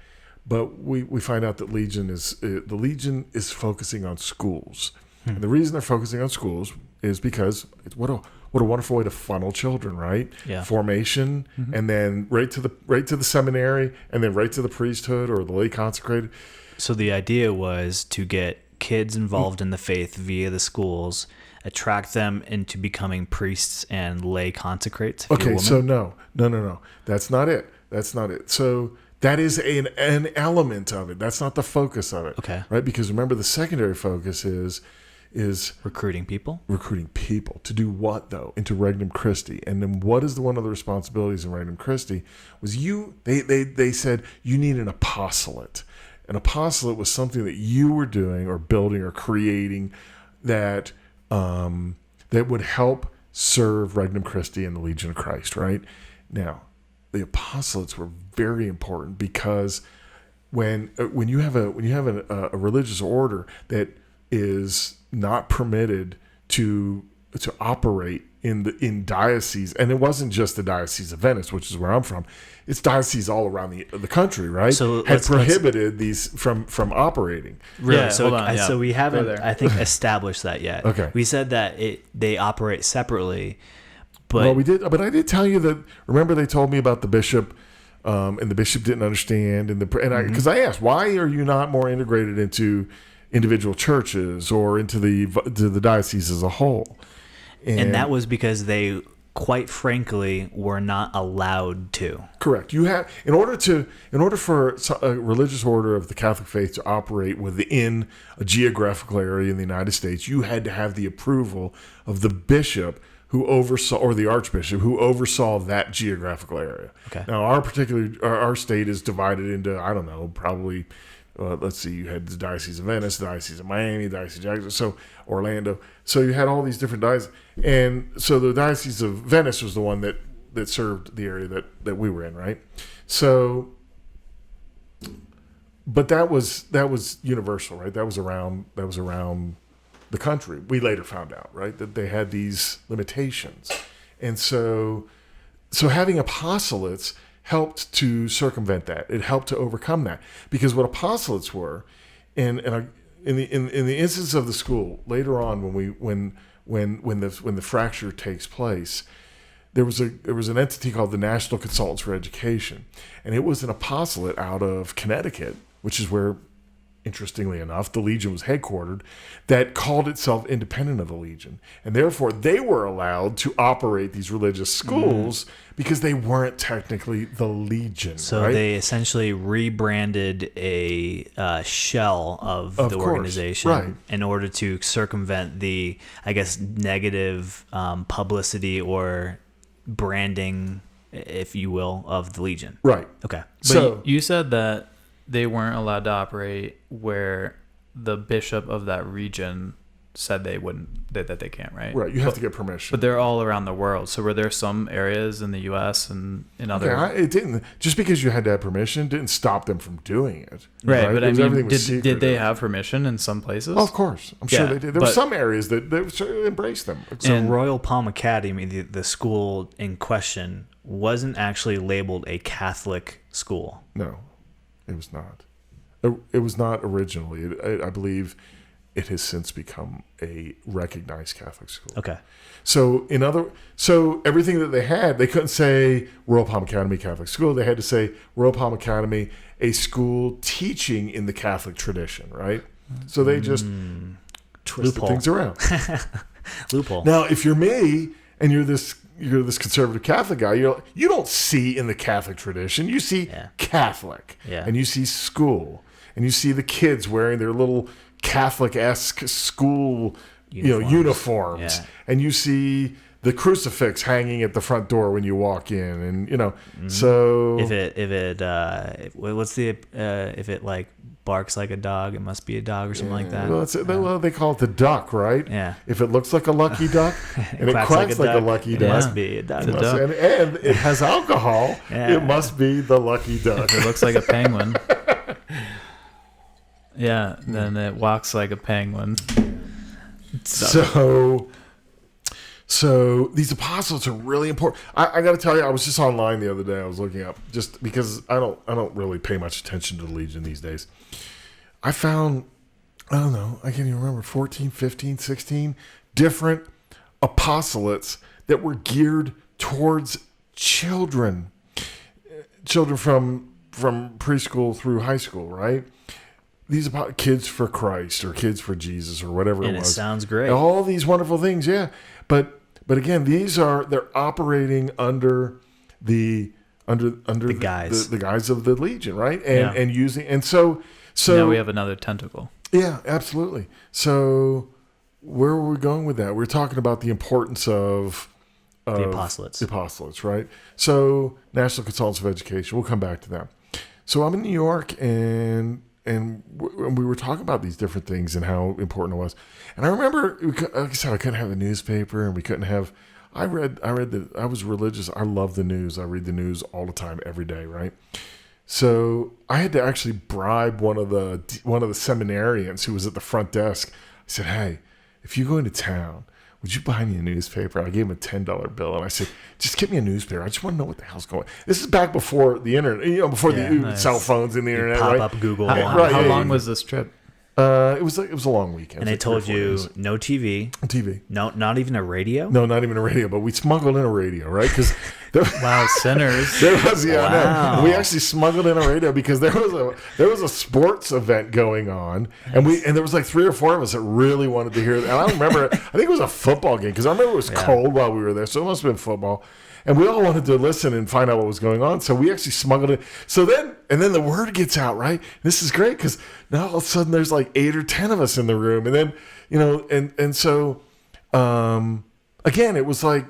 but we find out that the Legion is focusing on schools, and the reason they're focusing on schools is because what a wonderful way to funnel children, right? Yeah. Formation, and then right to the seminary, and then right to the priesthood or the lay consecrated. So the idea was to get kids involved in the faith via the schools, attract them into becoming priests and lay consecrates. Okay, so no. That's not it. So that is an element of it. That's not the focus of it. Okay. Right? Because remember, the secondary focus is recruiting people. Recruiting people to do what, though? Into Regnum Christi. And then what is one of the responsibilities in Regnum Christi was they said you need an apostolate. An apostolate was something that you were doing or building or creating that would help serve Regnum Christi and the Legion of Christ, right? Now, the apostolates were very important because when you have a religious order that is not permitted to operate in diocese, and it wasn't just the Diocese of Venice, which is where I'm from. It's dioceses all around the country, right? So had prohibited these from operating. Really? Yeah, so, hold on, so we haven't, there. I think, established that yet. Okay. We said that they operate separately, but Well, we did, but I did tell you that. Remember, they told me about the bishop, and the bishop didn't understand, because I asked, why are you not more integrated into individual churches or into the diocese as a whole? And that was because they, quite frankly, were not allowed to. Correct. You have in order for a religious order of the Catholic faith to operate within a geographical area in the United States, you had to have the approval of the bishop who oversaw, or the archbishop who oversaw that geographical area. Okay. Now, our state is divided into, I don't know, probably. Let's see, you had the Diocese of Venice, the Diocese of Miami, the Diocese of Jackson, so Orlando. So you had all these different dioceses. And so the Diocese of Venice was the one that served the area that we were in, right? So, but that was universal, right? That was around the country. We later found out, right, that they had these limitations. And so having apostolates helped to circumvent that. It helped to overcome that, because what apostolates were, in the instance of the school later on, when the fracture takes place, there was an entity called the National Consultants for Education, and it was an apostolate out of Connecticut, which is where, interestingly enough, the Legion was headquartered, that called itself independent of the Legion. And therefore, they were allowed to operate these religious schools because they weren't technically the Legion. So right? they essentially rebranded a shell of the course, organization right. in order to circumvent the, I guess, negative publicity or branding, if you will, of the Legion. Right. Okay. But So you said that they weren't allowed to operate where the bishop of that region said they wouldn't, that they can't, right? right, you have to get permission. But they're all around the world. So were there some areas in the U.S. and in other... Yeah, it didn't. Just because you had to have permission didn't stop them from doing it. Right, but I Because mean, everything was did secret. they have permission in some places? Well, of course, I'm sure Yeah, they did. There were but- some areas that they embraced them. So And- Royal Palm Academy, the school in question, wasn't actually labeled a Catholic school. No, it was not. It was not originally. I believe it has since become a recognized Catholic school. Okay. So everything that they had, they couldn't say Royal Palm Academy Catholic School. They had to say Royal Palm Academy, a school teaching in the Catholic tradition, right? So they just twisted Loophole. things around. Loophole. Now, if you're me and you're this you're this conservative Catholic guy, you don't see in the Catholic tradition. You see Catholic, and you see school, and you see the kids wearing their little Catholic-esque school uniforms, and you see the crucifix hanging at the front door when you walk in, and so if it like barks like a dog, it must be a dog or something like that. Well, they call it the duck, right? Yeah. If it looks like a lucky duck and it quacks like a lucky it duck, must be a duck. and it has alcohol, it must be the lucky duck. If it looks like a penguin, then it walks like a penguin. So these apostles are really important. I got to tell you, I was just online the other day. I was looking up just because I don't really pay much attention to the Legion these days. I found, I don't know, I can't even remember, 14, 15, 16 different apostolates that were geared towards children from preschool through high school, right? These about kids for Christ or kids for Jesus or whatever it was. And it sounds great. All these wonderful things, yeah. But again, they're operating under the guise of the Legion, right? And using, and so now we have another tentacle. Yeah, absolutely. So where were we going with that? We're talking about the importance of the apostolates. The apostolates, right? So National Consultants of Education. We'll come back to that. So I'm in New York, and we were talking about these different things and how important it was. And I remember, like I said, I couldn't have a newspaper, and we couldn't have. I was religious. I love the news. I read the news all the time, every day, right? So I had to actually bribe one of the seminarians who was at the front desk. I said, "Hey, if you go into town, would you buy me a newspaper?" I gave him a $10 bill, and I said, "Just get me a newspaper. I just want to know what the hell's going on." This is back before the internet, before the cell phones and the internet. Pop right? up Google. How long was this trip? It was a long weekend. And they told you no TV. TV. No, not even a radio. No, not even a radio. But we smuggled in a radio, right? Because wow, sinners. There was Wow. no. We actually smuggled in a radio because there was a sports event going on, and there was like 3 or 4 of us that really wanted to hear it. And I don't remember. I think it was a football game because I remember it was cold while we were there, so it must have been football. And we all wanted to listen and find out what was going on, so we actually smuggled it. So then the word gets out, right? This is great because now all of a sudden there's like 8 or 10 of us in the room, and then so again it was like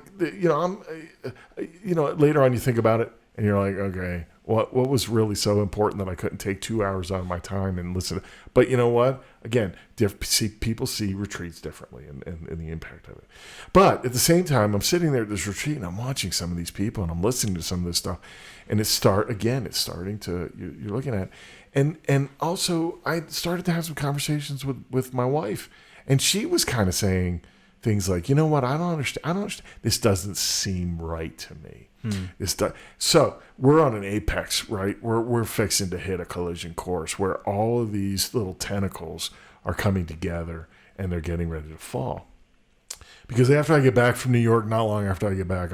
later on you think about it and you're like, okay, what was really so important that I couldn't take 2 hours out of my time and listen? But you know what? Again, people see retreats differently and the impact of it. But at the same time, I'm sitting there at this retreat and I'm watching some of these people and I'm listening to some of this stuff, and it's starting to you're looking at, and also I started to have some conversations with my wife, and she was kind of saying things like, you know what, I don't understand. This doesn't seem right to me. So we're on an apex, right? We're fixing to hit a collision course where all of these little tentacles are coming together and they're getting ready to fall. Because after I get back from New York, not long after I get back,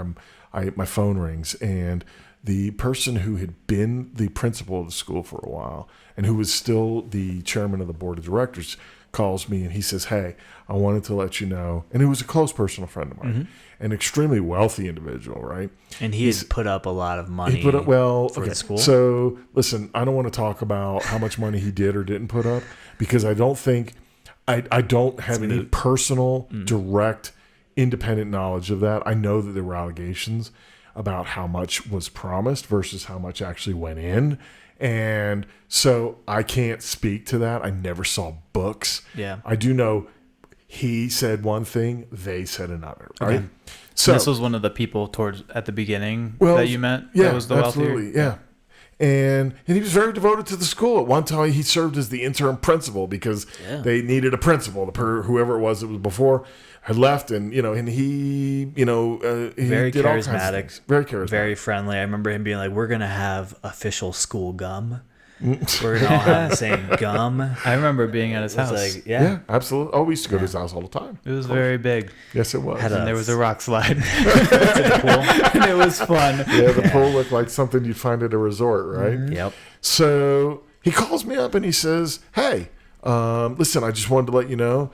my phone rings, and the person who had been the principal of the school for a while and who was still the chairman of the board of directors calls me, and he says, "Hey, I wanted to let you know," and he was a close personal friend of mine, an extremely wealthy individual, right? And he's put up a lot of money. For the school. So listen, I don't want to talk about how much money he did or didn't put up, because I don't have any personal, direct, independent knowledge of that. I know that there were allegations about how much was promised versus how much actually went in. And so I can't speak to that. I never saw books. Yeah. I do know he said one thing, they said another, right? Okay. So this was one of the people at the beginning Well, that you met? Yeah, that was the absolutely, wealthier? yeah. And he was very devoted to the school. At one time, he served as the interim principal because they needed a principal. Whoever it was before had left, and he very did all kinds of charismatic, things. Very charismatic, very friendly. I remember him being like, "We're gonna have official school gum. We're gonna all have the same gum." I remember being at his house. Like, yeah, absolutely. Oh, we used to go to his house all the time. It was very big. Yes, it was. And there was a rock slide to the pool, and it was fun. Yeah, the pool looked like something you'd find at a resort, right? Yep. So he calls me up and he says, "Hey, listen, I just wanted to let you know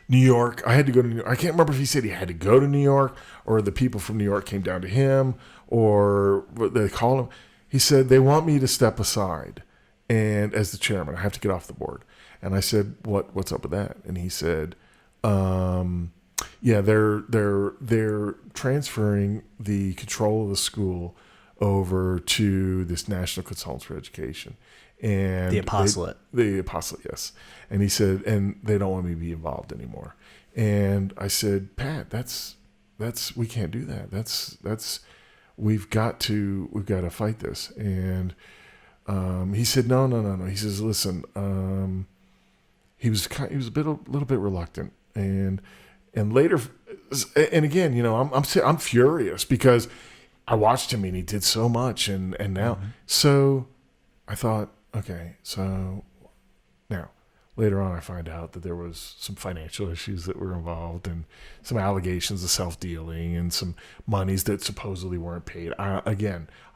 New York. I had to go to New York. I can't remember if he said he had to go to New York or the people from New York came down to him or what they call him. He said, they want me to step aside. And as the chairman, I have to get off the board. And I said, what's up with that? And he said, yeah, they're transferring the control of the school over to this National Consultants for Education. And the apostolate. The apostolate, yes. And he said, and they don't want me to be involved anymore. And I said, Pat, that's we can't do that. We've got to fight this. And he said, no. He says, listen, he was a little bit reluctant. And later, and again, I'm furious because I watched him and he did so much, and now, so I thought, okay, so now later on I find out that there was some financial issues that were involved and some allegations of self-dealing and some monies that supposedly weren't paid. I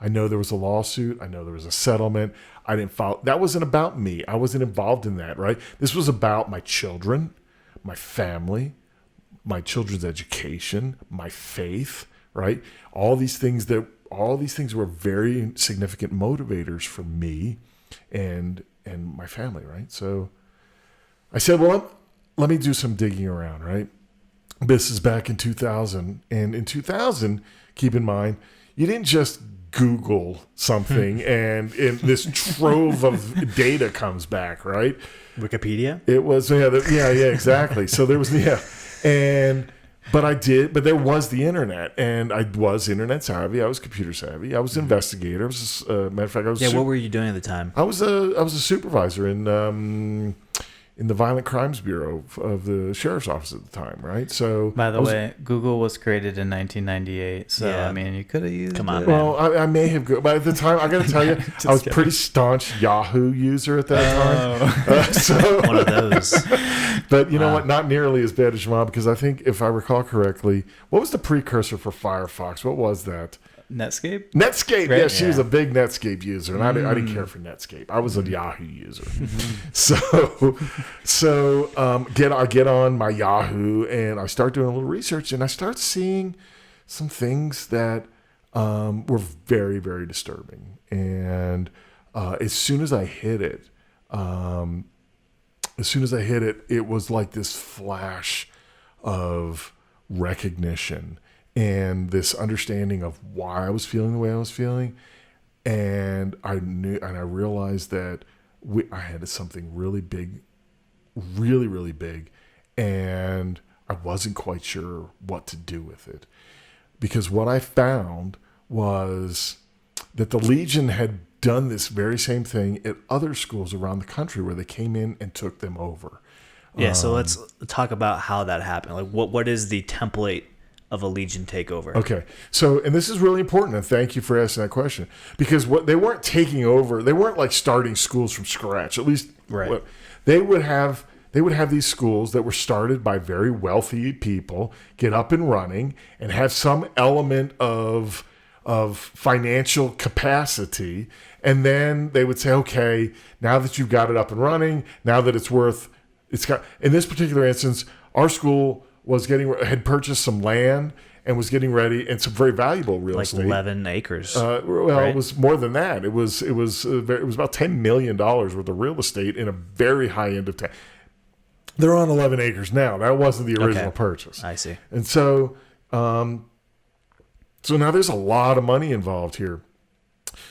know there was a lawsuit. I know there was a settlement. I didn't follow. That wasn't about me. I wasn't involved in that, right? This was about my children, my family, my children's education, my faith, right? All these things were very significant motivators for me and my family, right? So I said, well, let me do some digging around, right? This is back in 2000. And in 2000, keep in mind, you didn't just Google something and this trove of data comes back, right? Wikipedia? It was, yeah, exactly. So there was, but there was the internet, and I was internet savvy. I was computer savvy. I was an investigator. I was, matter of fact, I was. Yeah, what were you doing at the time? I was a supervisor in the Violent Crimes Bureau of the Sheriff's Office at the time, right? So, by the way, Google was created in 1998, so yeah. I mean, you could have used. Come on, it. man. Well, I may have, but at the time, I got to tell you, I was a pretty staunch Yahoo user at that time. So one of those. But you know what? Not nearly as bad as your mom, because I think, if I recall correctly, what was the precursor for Firefox? What was that? Netscape? Netscape, Right? yeah, she was a big Netscape user, and I didn't care for Netscape. I was a Yahoo user. So I get on my Yahoo, and I start doing a little research, and I start seeing some things that were very, very disturbing. And as soon as I hit it, it was like this flash of recognition and this understanding of why I was feeling the way I was feeling. And I realized that I had something really big, really, really big, and I wasn't quite sure what to do with it. Because what I found was that the Legion had done this very same thing at other schools around the country where they came in and took them over. Yeah, so let's talk about how that happened. Like, what is the template of a Legion takeover? Okay, so, and this is really important, and thank you for asking that question, because what they weren't taking over, they weren't like starting schools from scratch. At least, right. They would have these schools that were started by very wealthy people, get up and running, and have some element of financial capacity, and then they would say, okay, now that you've got it up and running, now that in this particular instance, our school had purchased some land and was getting ready, and some very valuable real estate. 11 acres. Right? It was more than that. It was about $10 million worth of real estate in a very high end of town. They're on 11 acres now. That wasn't the original purchase. I see. And so, so now there's a lot of money involved here.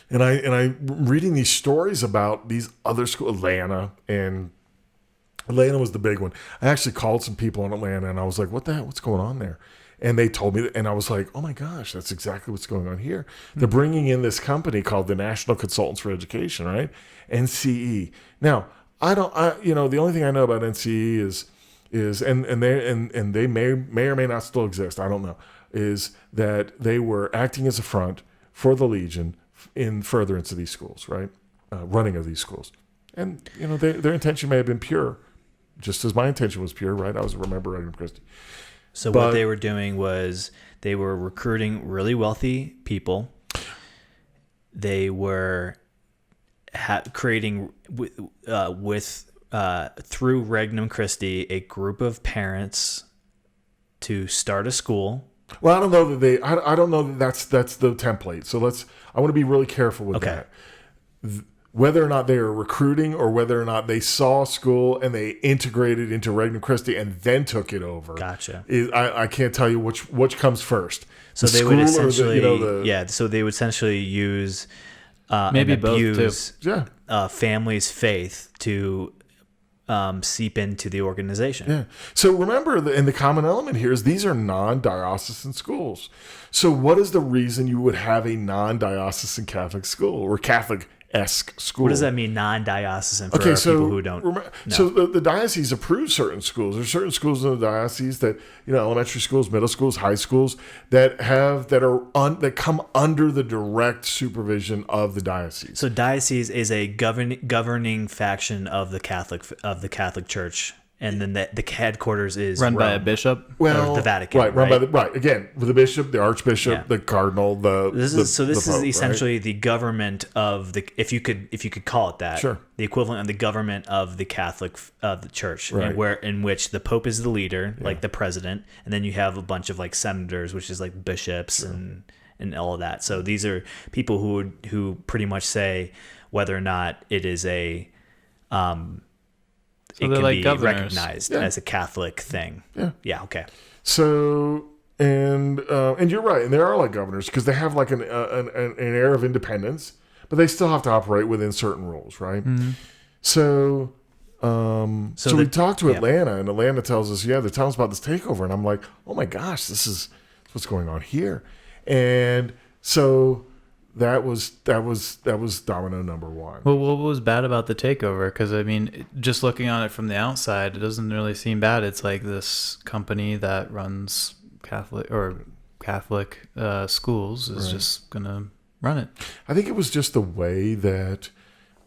And I'm reading these stories about these other schools, Atlanta was the big one. I actually called some people in Atlanta, and I was like, what's going on there? And they told me that, and I was like, oh my gosh, that's exactly what's going on here. They're bringing in this company called the National Consultants for Education, right? NCE. Now, the only thing I know about NCE is they may or may not still exist, I don't know, is that they were acting as a front for the Legion in furtherance of these schools, right? Running of these schools. And, their intention may have been pure, just as my intention was pure, right? I was a member of Regnum Christi. So what they were doing was they were recruiting really wealthy people. They were creating with through Regnum Christi, a group of parents to start a school. Well, I don't know that I don't know that that's the template. So I want to be really careful with Okay. that. Whether or not they are recruiting or whether or not they saw school and they integrated into Regnum Christi and then took it over. Gotcha. I can't tell you which comes first. So The they would school or essentially, so they would essentially use Maybe and both, too. abuse Yeah. families' faith to seep into the organization. Yeah. So remember, and the common element here is these are non-diocesan schools. So what is the reason you would have a non-diocesan Catholic school or Catholic-esque school? What does that mean, non-diocesan, for people who don't know? So the diocese approves certain schools. There's certain schools in the diocese that, elementary schools, middle schools, high schools that come under the direct supervision of the diocese. So diocese is a governing faction of the Catholic Church, and then the headquarters is Run by a Rome. bishop. Or the Vatican, right. Again, with the bishop, the archbishop, Yeah. the cardinal, This is the Pope, essentially the government of the, if you could call it that, Sure. the equivalent of the government of the Catholic the Church, Right. in which the Pope is the leader, like the president, and then you have a bunch of like senators, which is like bishops and all of that. So these are people who pretty much say whether or not it is a it they're can like be governors. recognized Yeah. as a Catholic thing. Yeah. Yeah. Okay. So and you're right, and they are like governors because they have like an air of independence, but they still have to operate within certain rules, right? Mm-hmm. So we talked to yeah. Atlanta, and Atlanta tells us, they're telling us about this takeover, and I'm like, oh my gosh, this is what's going on here, and so that was domino number one. Well, what was bad about the takeover? Because I mean, just looking on it from the outside, it doesn't really seem bad. It's like this company that runs Catholic schools is just gonna run it. I think it was just the way that.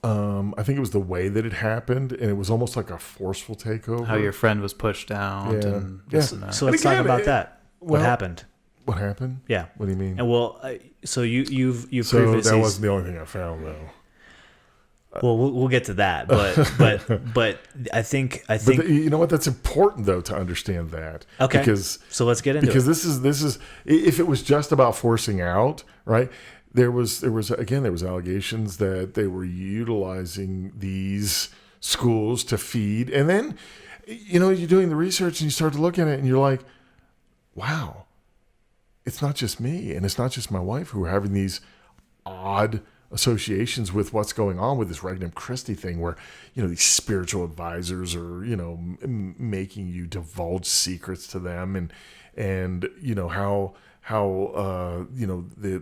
It happened, and it was almost like a forceful takeover. How your friend was pushed out and this and that. So let's And again, talk about that. What well, happened? What happened? Yeah. What do you mean? And well, so you've So previously. that wasn't the only thing I found, though. Well, we'll get to that, but I think You know what? That's important, though, to understand that. Okay. Because so let's get into because it. this is if it was just about forcing out, right? There was allegations that they were utilizing these schools to feed, and then you're doing the research and you start to look at it and you're like, wow, it's not just me and it's not just my wife who are having these odd associations with what's going on with this Regnum Christi thing, where these spiritual advisors are making you divulge secrets to them, and how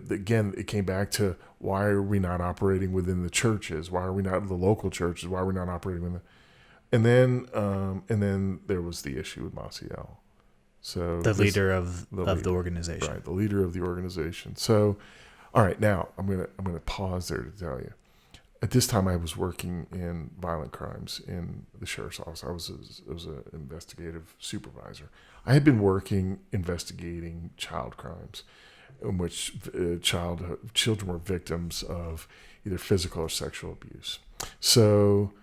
again it came back to, why are we not operating within the churches? Why are we not the local churches? Why are we not operating within and then there was the issue with Maciel. So The leader of the organization. Right, the leader of the organization. So, all right, now I'm gonna pause there to tell you. At this time, I was working in violent crimes in the sheriff's office. I was an investigative supervisor. I had been working investigating child crimes, in which children were victims of either physical or sexual abuse. So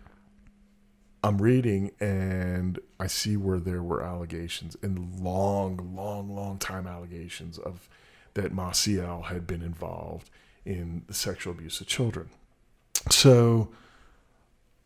I'm reading and I see where there were allegations, and long time allegations of that Maciel had been involved in the sexual abuse of children. So,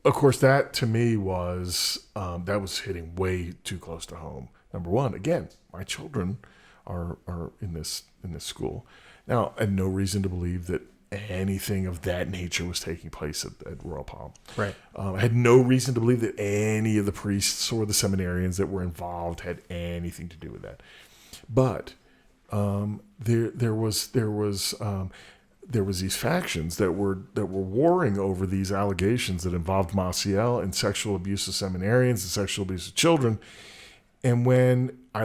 of course, that to me was that was hitting way too close to home. Number one, again, my children are in this school. Now, I had no reason to believe that anything of that nature was taking place at Royal Palm. Right. I had no reason to believe that any of the priests or the seminarians that were involved had anything to do with that. But there was these factions that were warring over these allegations that involved Maciel and sexual abuse of seminarians and sexual abuse of children. And when I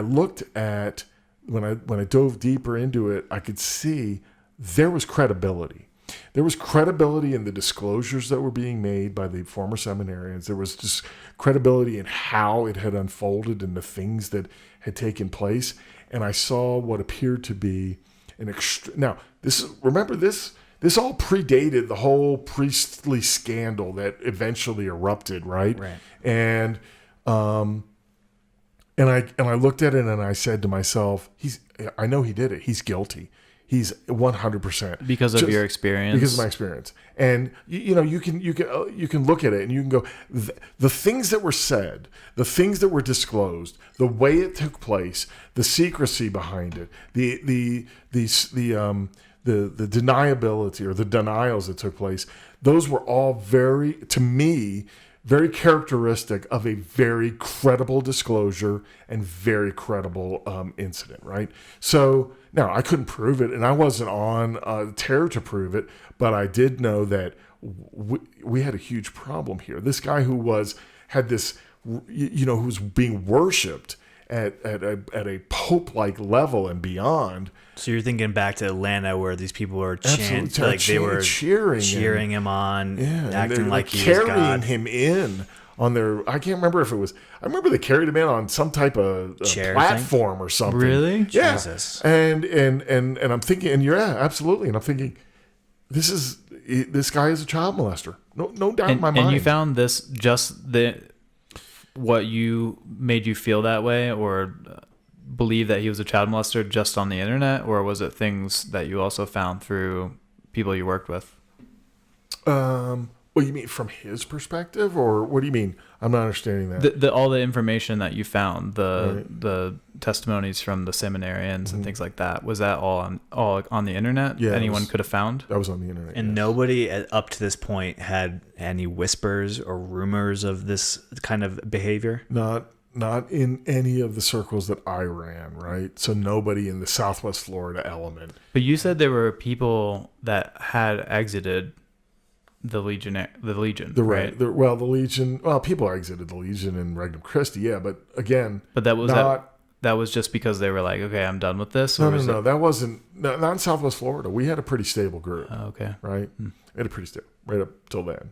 dove deeper into it, I could see there was credibility. There was credibility in the disclosures that were being made by the former seminarians. There was just credibility in how it had unfolded and the things that had taken place. And I saw what appeared to be an now, this this all predated the whole priestly scandal that eventually erupted, right? Right. And I looked at it and I said to myself, I know he did it. He's guilty. He's 100% Because of your experience. Because of my experience, and you can look at it and you can go, the things that were said, the things that were disclosed, the way it took place, the secrecy behind it, the deniability or the denials that took place, those were all to me, very characteristic of a very credible disclosure and very credible incident, right? So now I couldn't prove it, and I wasn't on tear to prove it, but I did know that we had a huge problem here. This guy who was being worshipped at a pope-like level and beyond. So you're thinking back to Atlanta where these people were They were cheering him on, acting like he was carrying God. him in on their. I can't remember if it was. I remember they carried him in on some type of Chair platform or something. Really? Yeah. Jesus. And I'm thinking, and absolutely, and I'm thinking, this guy is a child molester. No doubt in my mind. And you found this what you made you feel that way, or believe that he was a child molester just on the internet, or was it things that you also found through people you worked with? Well, you mean from his perspective, or what do you mean? I'm not understanding that. All the information that you found, the testimonies from the seminarians and things like that, was that all on the internet? Yeah, anyone could have found. That was on the internet. And nobody up to this point had any whispers or rumors of this kind of behavior? Not in any of the circles that I ran, right? So nobody in the Southwest Florida element. But you said there were people that had exited the Legion, right? The Legion. Well, people exited the Legion in Regnum Christi, yeah. But again, that was just because they were like, okay, I'm done with this. No. That wasn't not in Southwest Florida. We had a pretty stable group. Oh, okay. Right. We had a pretty stable right up till then.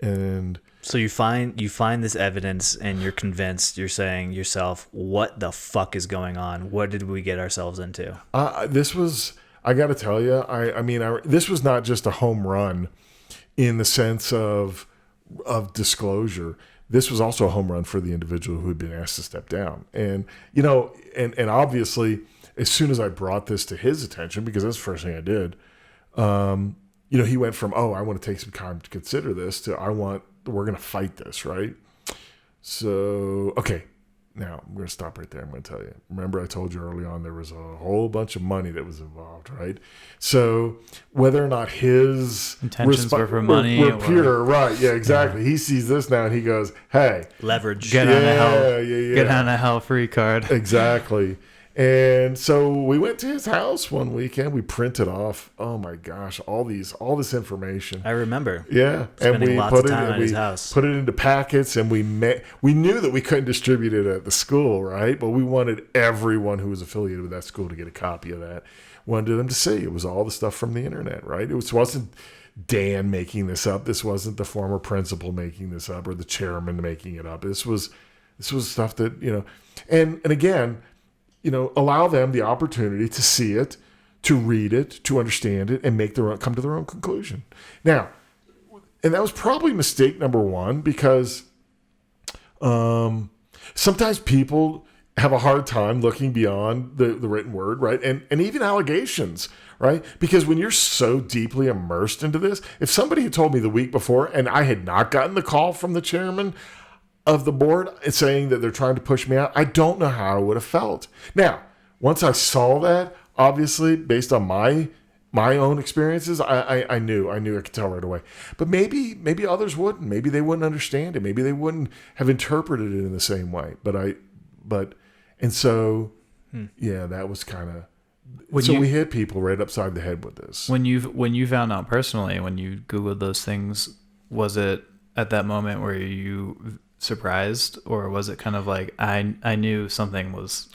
And so you find this evidence and you're convinced. You're saying yourself, what the fuck is going on? What did we get ourselves into? This was. I got to tell you, this was not just a home run in the sense of disclosure. This was also a home run for the individual who had been asked to step down. And, and obviously, as soon as I brought this to his attention, because that's the first thing I did, he went from, I want to take some time to consider this to, we're going to fight this, right? So, okay. Now, I'm going to stop right there. I'm going to tell you. Remember I told you early on there was a whole bunch of money that was involved, right? So whether or not his intentions were for money were pure, right? Yeah, exactly. Yeah. He sees this now and he goes, hey. Leverage. Get on a hell free card. Exactly. And so we went to his house one weekend. We printed off, oh my gosh, all this information. I remember. Yeah, and we put it at his house. Put it into packets, and we knew that we couldn't distribute it at the school, right? But we wanted everyone who was affiliated with that school to get a copy of that. Wanted them to see it was all the stuff from the internet, right? It wasn't Dan making this up. This wasn't the former principal making this up or the chairman making it up. This was stuff that and again. Allow them the opportunity to see it, to read it, to understand it, and come to their own conclusion. Now, and that was probably mistake number one, because sometimes people have a hard time looking beyond the written word, right? And even allegations, right? Because when you're so deeply immersed into this, if somebody had told me the week before and I had not gotten the call from the chairman of the board saying that they're trying to push me out, I don't know how I would have felt. Now, once I saw that, obviously, based on my own experiences, I knew I could tell right away. But maybe others wouldn't. Maybe they wouldn't understand it. Maybe they wouldn't have interpreted it in the same way. That was kind of. So we hit people right upside the head with this. When you found out personally, when you Googled those things, was it at that moment where you surprised, or was it kind of like I knew something was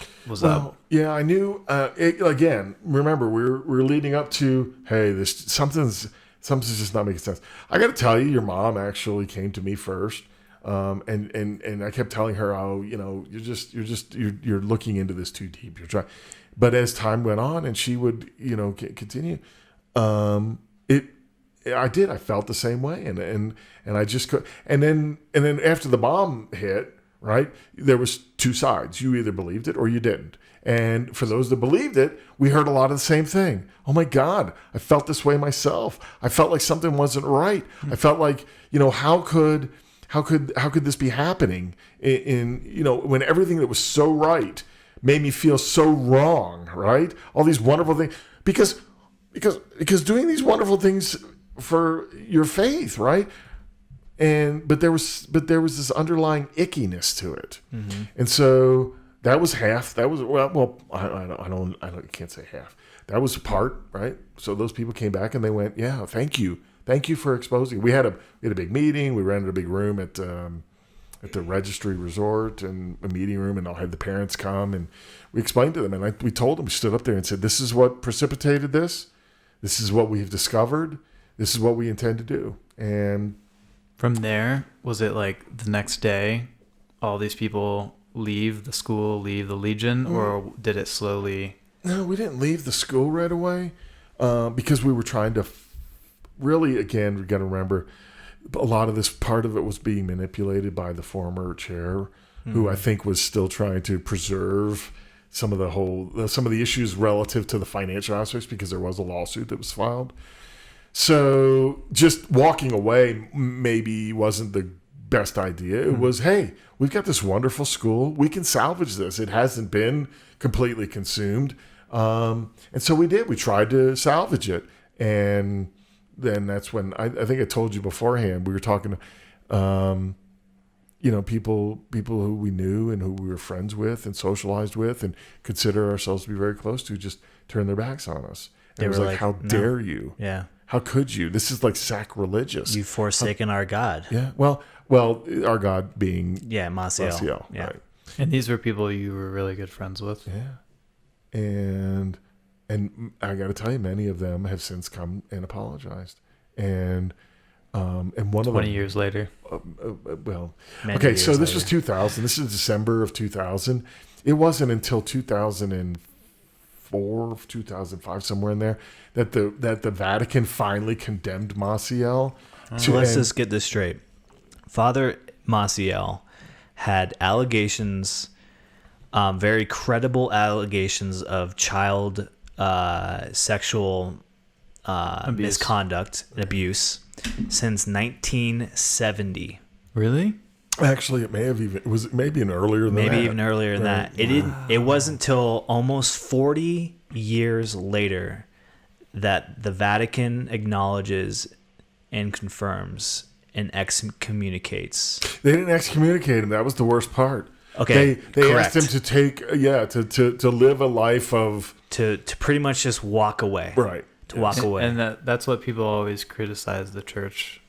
up? Yeah, I knew. Again, remember we're leading up to, hey, something's just not making sense. I got to tell you, your mom actually came to me first, and I kept telling her, you're looking into this too deep. You're trying, but as time went on, and she would continue. I did. I felt the same way, and I just could. And then after the bomb hit, right, there was two sides. You either believed it or you didn't. And for those that believed it, we heard a lot of the same thing. Oh my God, I felt this way myself. I felt like something wasn't right. I felt like, how could this be happening in when everything that was so right made me feel so wrong, right? All these wonderful things because doing these wonderful things for your faith, right? But there was this underlying ickiness to it, and so that was half. That was I can't say half. That was part, right? So those people came back and they went, yeah, thank you for exposing. We had a big meeting. We rented a big room at the Registry Resort and a meeting room, and I had the parents come and we explained to them, and we told them, we stood up there and said, this is what precipitated this. This is what we've discovered. This is what we intend to do. And from there, was it like the next day, all these people leave the school, leave the Legion, or did it slowly? No, we didn't leave the school right away because we were trying to really, again, we got to remember, a lot of this, part of it was being manipulated by the former chair, who I think was still trying to preserve some of the issues relative to the financial aspects, because there was a lawsuit that was filed. So just walking away maybe wasn't the best idea. It was, hey, we've got this wonderful school. We can salvage this. It hasn't been completely consumed. And so we did. We tried to salvage it. And then that's when I think I told you beforehand, we were talking to, people who we knew and who we were friends with and socialized with and consider ourselves to be very close to, just turned their backs on us. And it was like, how dare you? Yeah. How could you? This is like sacrilegious. You've forsaken our God. Yeah. Well, our God being Maciel. Yeah. Right. And these were people you were really good friends with. Yeah. And I got to tell you, many of them have since come and apologized. And one of them 20 years later. Okay, so this was 2000. This is December of 2000. It wasn't until 2004, 2005, somewhere in there, that the Vatican finally condemned Maciel. So let's just get this straight. Father Maciel had allegations, very credible allegations of child sexual misconduct and abuse since 1970. Really? Actually, it may have even earlier than that. Maybe even earlier than that. It wasn't until almost 40 years later that the Vatican acknowledges and confirms and excommunicates. They didn't excommunicate him. That was the worst part. Okay, they asked him to take to live a life of to pretty much just walk away. Right. To walk away. And that's what people always criticize the church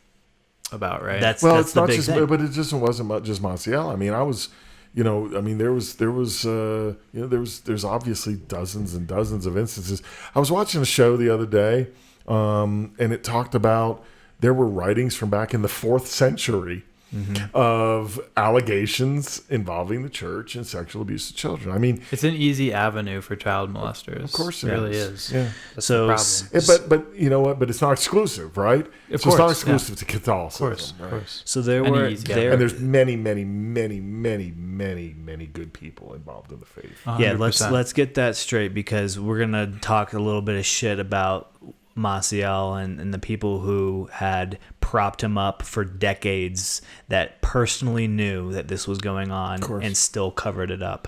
about, right? That's it's the not big just, thing. but it just wasn't just Maciel. I mean, there's obviously dozens and dozens of instances. I was watching a show the other day, and it talked about there were writings from back in the 4th century of allegations involving the church and sexual abuse of children. I mean, it's an easy avenue for child molesters. Of course it really is. Yeah. That's So the problem. But you know what? But it's not exclusive, right? It's not exclusive to Catholicism. Of course. So there And were And there's many, many, many, many, many, many good people involved in the faith. 100%. Let's get that straight, because we're gonna talk a little bit of shit about Maciel and the people who had propped him up for decades, that personally knew that this was going on and still covered it up.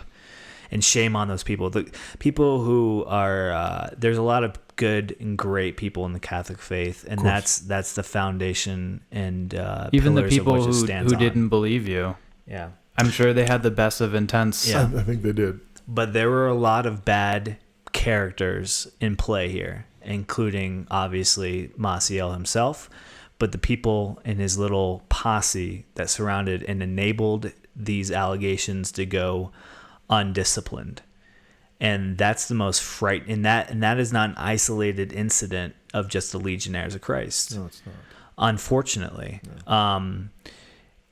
And shame on those people. The people who are there's a lot of good and great people in the Catholic faith, and that's the foundation and even the pillars of people which it who stands on. didn't believe you. Yeah, I'm sure they had the best of intents. Yeah. I think they did. but there were a lot of bad characters in play here, including obviously Maciel himself, but the people in his little posse that surrounded and enabled these allegations to go undisciplined. And that's the most frightening. And that is not an isolated incident of just the Legionnaires of Christ. No, it's not. Unfortunately. No.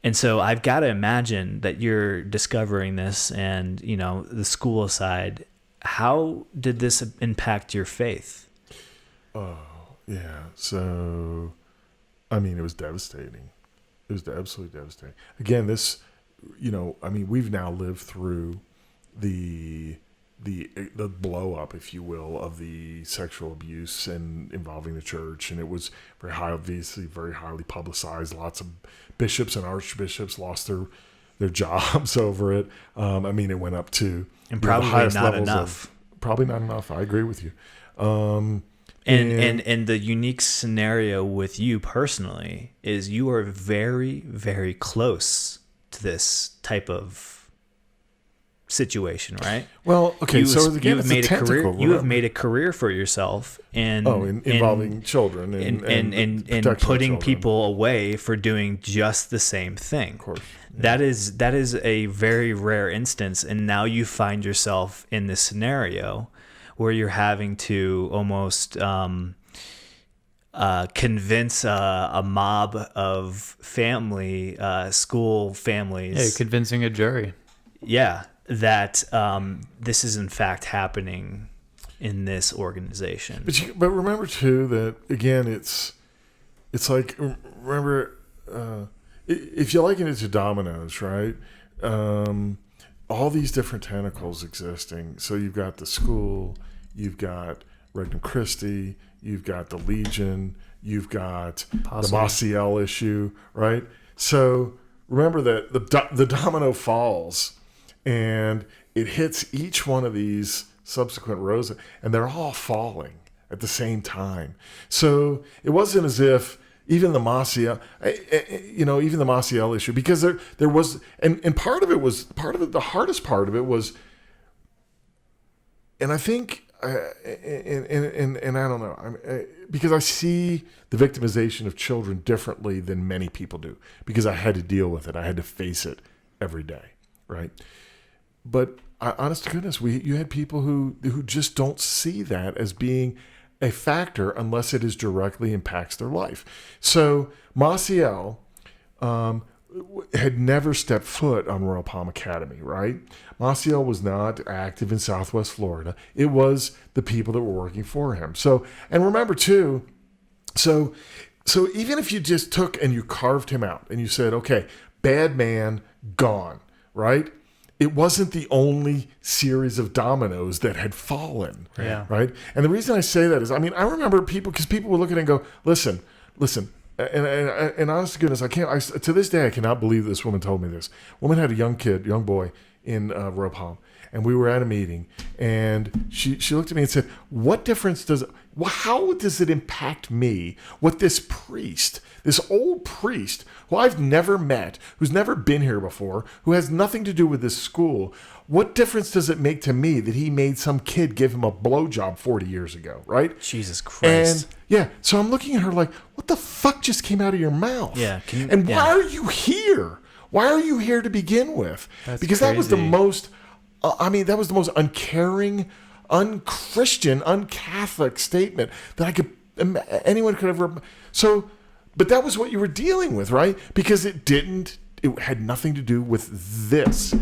And so I've got to imagine that you're discovering this, and, the school aside, how did this impact your faith? Yeah. So, I mean, it was devastating. It was absolutely devastating. Again, this, I mean, we've now lived through the blow up, if you will, of the sexual abuse and involving the church, and it was very highly publicized. Lots of bishops and archbishops lost their jobs over it. I mean, it went up to probably the highest not levels enough. Probably not enough. I agree with you. And the unique scenario with you personally is you are very, very close to this type of situation, right? Well, okay, so again, it's made a tentacle. career. You have made a career for yourself involving children and putting people away for doing just the same thing. Of course, that is a very rare instance, and now you find yourself in this scenario where you're having to almost convince a mob of school families. Yeah, convincing a jury. Yeah, that this is in fact happening in this organization. But remember too that again, it's like, remember, if you liken it to dominoes, right? All these different tentacles existing. So you've got the school, you've got Regnum Christi, you've got the Legion, you've got the Maciel issue, right? So remember that the domino falls, and it hits each one of these subsequent rows, and they're all falling at the same time. So it wasn't as if even the Maciel, even the Maciel issue, because there was, and part of it, the hardest part of it was, and I think, and I don't know, because I see the victimization of children differently than many people do, because I had to deal with it. I had to face it every day, right? But honest to goodness, you had people who just don't see that as being a factor unless it directly impacts their life. So Maciel had never stepped foot on Royal Palm Academy, right? Maciel was not active in Southwest Florida. It was the people that were working for him. So, and remember too, so even if you just took and you carved him out and you said, okay, bad man, gone, right? It wasn't the only series of dominoes that had fallen, right? And the reason I say that is, I mean, I remember because people would look at it and go, listen, and honest to goodness, to this day, I cannot believe this woman told me this. Woman had a young boy in Royal Palm, and we were at a meeting, and she looked at me and said, how does it impact me what this old priest, who I've never met, who's never been here before, who has nothing to do with this school, what difference does it make to me that he made some kid give him a blowjob 40 years ago, right? Jesus Christ. And so I'm looking at her like, what the fuck just came out of your mouth? Yeah. Why are you here? Why are you here to begin with? Because crazy. that was the most, uncaring, unchristian, uncatholic statement that anyone could ever. So, but that was what you were dealing with, right? Because it had nothing to do with this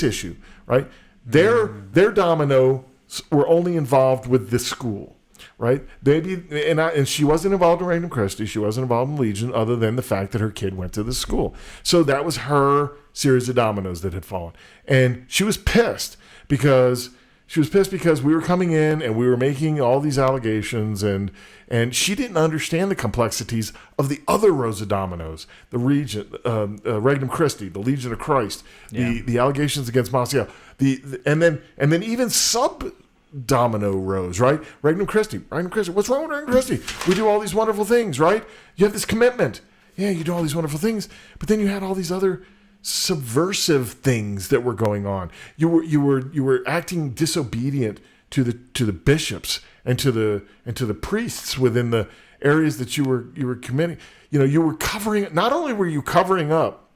issue, right? Their dominoes were only involved with this school, right? And she wasn't involved in Regnum Christi. She wasn't involved in Legion, other than the fact that her kid went to the school. So that was her series of dominoes that had fallen, and she was pissed because we were coming in and we were making all these allegations, and she didn't understand the complexities of the other rows of dominoes, the Regnum Christi, the Legion of Christ, the allegations against Maciel, and then even sub domino rows, right? Regnum Christi. What's wrong with Regnum Christi? We do all these wonderful things, right? You have this commitment. Yeah, you do all these wonderful things, but then you had all these other subversive things that were going on. You were acting disobedient to the bishops and to the priests within the areas that you were committing. You were covering. Not only were you covering up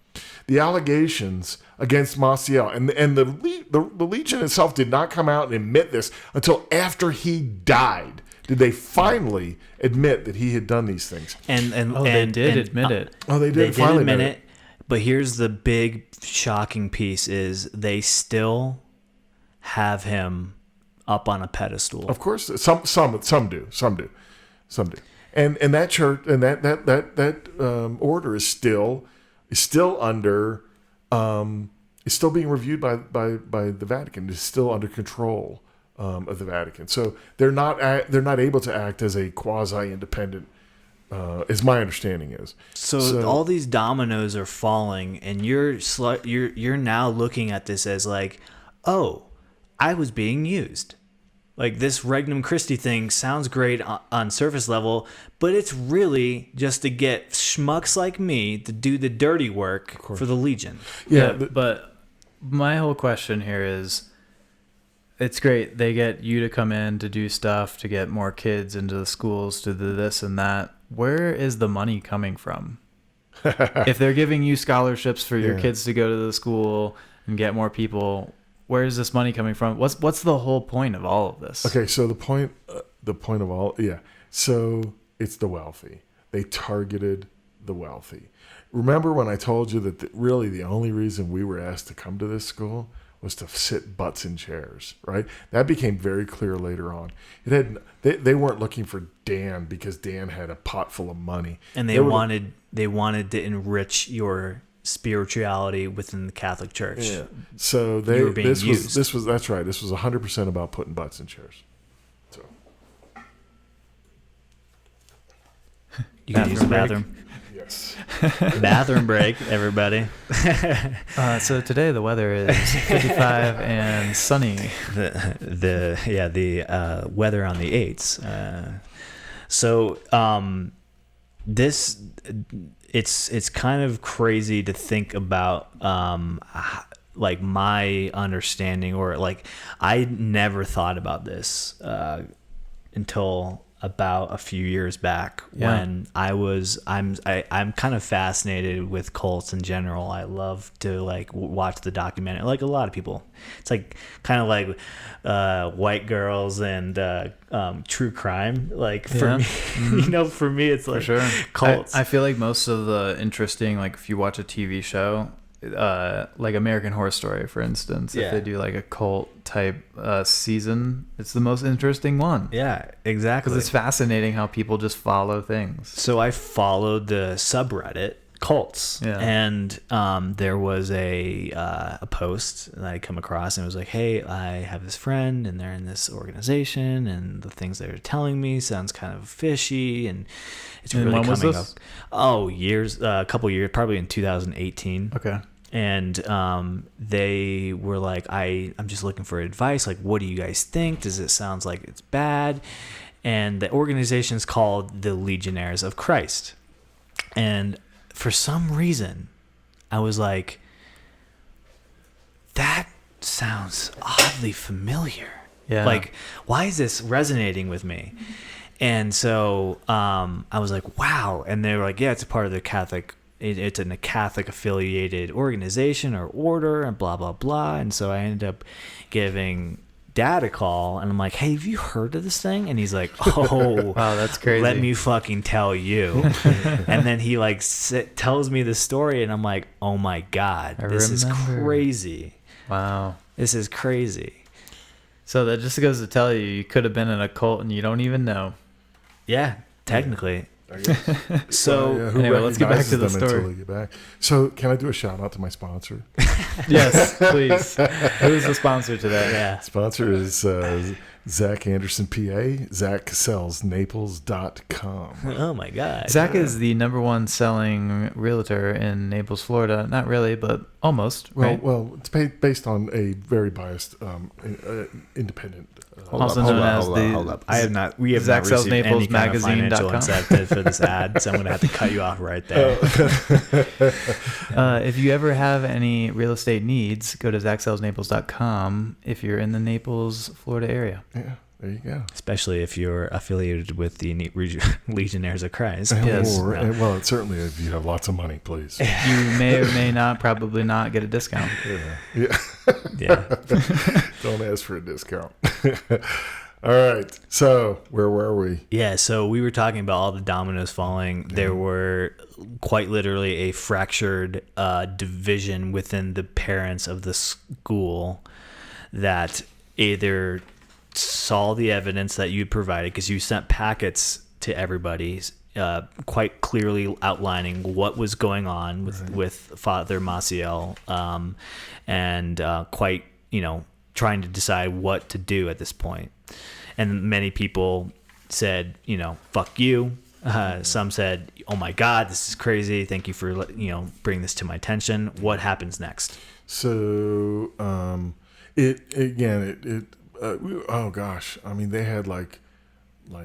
the allegations against Maciel, and the Legion itself did not come out and admit this until after he died. Did they finally admit that he had done these things? They did admit it. Oh, they did finally admit it. But here's the big shocking piece: is they still have him up on a pedestal. Of course, some do. and that church and that order is still under is still being reviewed by the Vatican. Is still under control of the Vatican. So they're not able to act as a quasi independent. As my understanding is. So all these dominoes are falling, and you're now looking at this as like, oh, I was being used. Like, this Regnum Christi thing sounds great on surface level, but it's really just to get schmucks like me to do the dirty work for the Legion. Yeah, but my whole question here is, it's great they get you to come in to do stuff to get more kids into the schools, to do this and that. Where is the money coming from? If they're giving you scholarships for your kids to go to the school and get more people, where is this money coming from? What's the whole point of all of this? Okay, so the point of all, so it's the wealthy. They targeted the wealthy. Remember when I told you that really the only reason we were asked to come to this school was to sit butts in chairs, right? That became very clear later on. They weren't looking for Dan because Dan had a pot full of money, and they wanted to enrich your spirituality within the Catholic Church. Yeah. So this was that's right. This was 100% about putting butts in chairs. So you can use the bathroom. Yes. Bathroom break, everybody. So today the weather is 55 and sunny. The weather on the 8s. This it's kind of crazy to think about like my understanding, or like I never thought about this until about a few years back when I'm kind of fascinated with cults in general. I love to like watch the documentary, like a lot of people. It's like kind of like white girls and true crime. Like for me, for me, it's like cults. I feel like most of the interesting, like if you watch a TV show, like American Horror Story, for instance, if they do like a cult type season, it's the most interesting one. Yeah, exactly. Because it's fascinating how people just follow things. So I followed the subreddit cults, and there was a post that I come across, and it was like, hey, I have this friend, and they're in this organization, and the things they're telling me sounds kind of fishy, and it's really coming up. Oh, a couple years, probably in 2018. Okay. And they were like, I'm just looking for advice. Like, what do you guys think? Does it sound like it's bad? And the organization's called the Legionaries of Christ. And for some reason, I was like, that sounds oddly familiar. Yeah. Like, why is this resonating with me? And so I was like, wow. And they were like, yeah, it's a part of the Catholic. It's in a Catholic affiliated organization or order and blah, blah, blah. And so I ended up giving Dad a call, and I'm like, hey, have you heard of this thing? And he's like, oh, wow, that's crazy. Let me fucking tell you. And then he like tells me the story, and I'm like, oh my God, this is crazy. Wow. This is crazy. So that just goes to tell you could have been in a cult and you don't even know. Yeah, technically. I guess. So anyway, let's get back to the story. Until we get back. So can I do a shout out to my sponsor? Yes, please. Who's the sponsor today? Yeah. Sponsor is Zach Anderson, PA. Zach sells Naples.com. Oh my God. Zach is the #1 selling realtor in Naples, Florida. Not really, but almost. Right? Well, it's based on a very biased independent. Also known as the. Hold up. I have not. We have Zach not sells received any kind of Magazine. financial incentive for this ad, so I'm going to have to cut you off right there. If you ever have any real estate needs, go to ZachSellsNaples.com if you're in the Naples, Florida area. Yeah, there you go. Especially if you're affiliated with the Legionnaires of Christ. Yes. Well, certainly if you have lots of money, please. You may or may not, probably not, get a discount. Yeah. Don't ask for a discount. All right. So where were we? Yeah. So we were talking about all the dominoes falling. Yeah. There were quite literally a fractured division within the parents of the school that either saw the evidence that you provided, because you sent packets to everybody, quite clearly outlining what was going on with Father Maciel, and quite, trying to decide what to do at this point. And many people said, fuck you. Some said, oh my God, this is crazy. Thank you for, bringing this to my attention. What happens next? So, oh gosh. I mean, they had like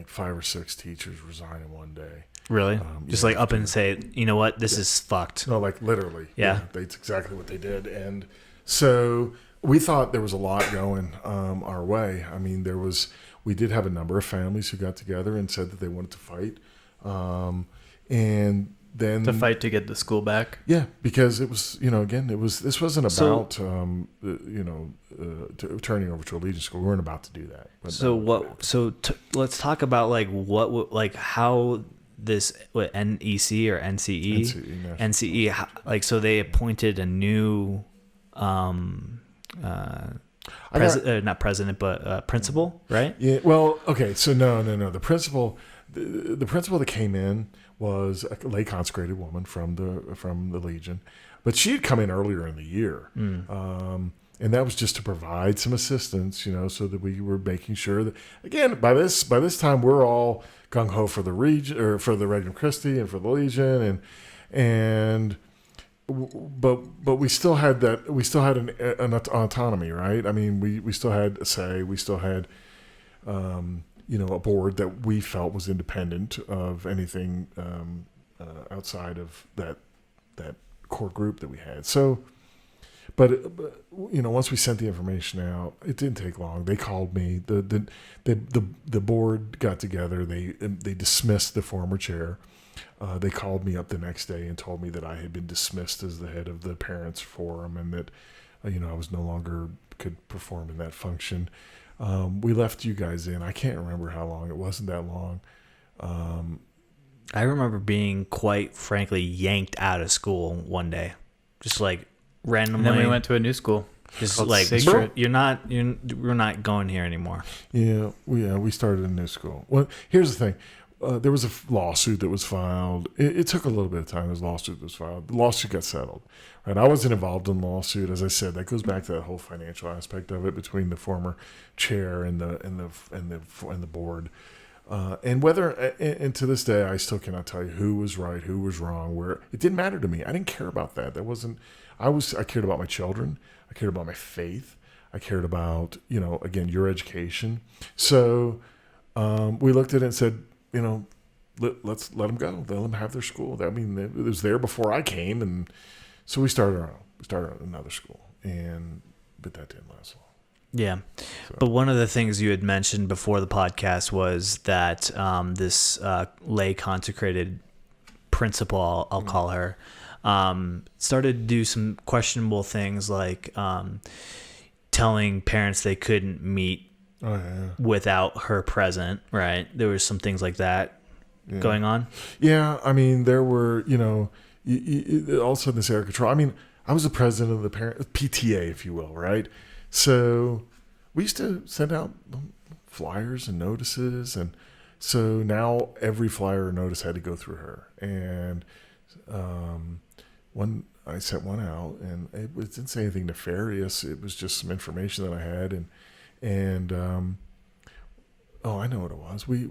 5 or 6 teachers resign in one day. Really? Just like up and say, you know what, this is fucked. No, like literally. Yeah. That's exactly what they did. And so we thought there was a lot going our way. I mean, we did have a number of families who got together and said that they wanted to fight. And then to fight to get the school back. Yeah, because it was, this wasn't about, turning over to a Legion school. We weren't about to do that. Let's talk about how this NEC or NCE, NCE, so they appointed a new, not president, but principal, right? Yeah. Well, okay. So no. The principal that came in was a lay consecrated woman from the Legion, but she had come in earlier in the year, and that was just to provide some assistance, so that we were making sure that, again, by this time we're all gung ho for the region, or for the Regnum Christi and for the Legion, but we still had an autonomy, right? I mean, we still had a say, we still had a board that we felt was independent of anything outside of that core group that we had. So, but once we sent the information out, it didn't take long. They called me. The board got together. They dismissed the former chair. They called me up the next day and told me that I had been dismissed as the head of the parents forum, and that I was no longer could perform in that function. We left you guys in. I can't remember how long. It wasn't that long. I remember being, quite frankly, yanked out of school one day, just like randomly. And then we went to a new school. Just like, we're not going here anymore. Yeah, we started a new school. Well, here's the thing. There was a lawsuit that was filed. It took a little bit of time. This lawsuit was filed. The lawsuit got settled. Right? I wasn't involved in the lawsuit. As I said, that goes back to that whole financial aspect of it between the former chair and the board. And to this day, I still cannot tell you who was right, who was wrong. Where it didn't matter to me. I didn't care about that. I cared about my children. I cared about my faith. I cared about again, your education. So we looked at it and said, let's let them go. Let them have their school. I mean, it was there before I came, and so we started another school, but that didn't last long. Yeah, so. But one of the things you had mentioned before the podcast was that this lay consecrated principal, I'll call her, started to do some questionable things, like telling parents they couldn't meet without her present, right? There was some things like that going on. Yeah, I mean, there were, also this area control. I mean, I was the president of the PTA, if you will, right? So we used to send out flyers and notices, and so now every flyer or notice had to go through her. And I sent one out, and it didn't say anything nefarious. It was just some information that I had, and I know what it was. We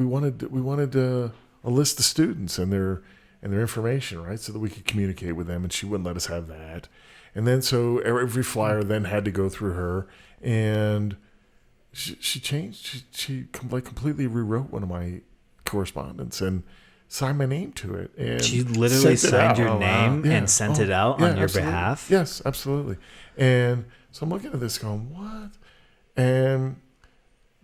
wanted a list of students and their information, right, so that we could communicate with them, and she wouldn't let us have that. And then so every flyer then had to go through her, and she changed. She completely rewrote one of my correspondence and signed my name to it. And she literally signed your name and sent it out on your behalf? Yes, absolutely. And so I'm looking at this going, what? And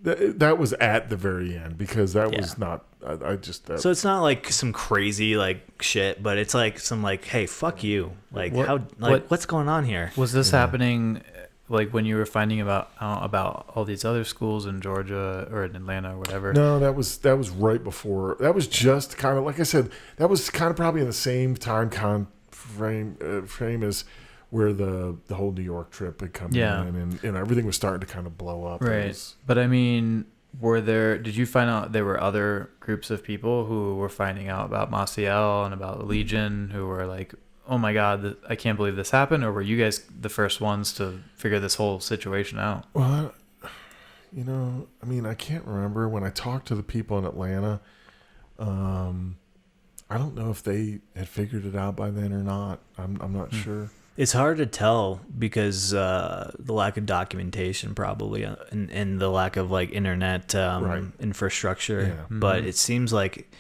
that was at the very end, because that was not, so it's not like some crazy like shit, but it's like some like, hey, fuck you. Like what's going on here? Was this happening like when you were finding about all these other schools in Georgia or in Atlanta or whatever? No, that was right before. That was just kind of, like I said, that was kind of probably in the same time frame as where the whole New York trip had come in, and everything was starting to kind of blow up. Right. But I mean, Did you find out there were other groups of people who were finding out about Maciel and about the Legion who were like, oh my God, I can't believe this happened? Or were you guys the first ones to figure this whole situation out? Well, I mean, I can't remember when I talked to the people in Atlanta. I don't know if they had figured it out by then or not. I'm not sure. It's hard to tell because the lack of documentation probably and the lack of like internet infrastructure. Yeah. Mm-hmm. But it seems like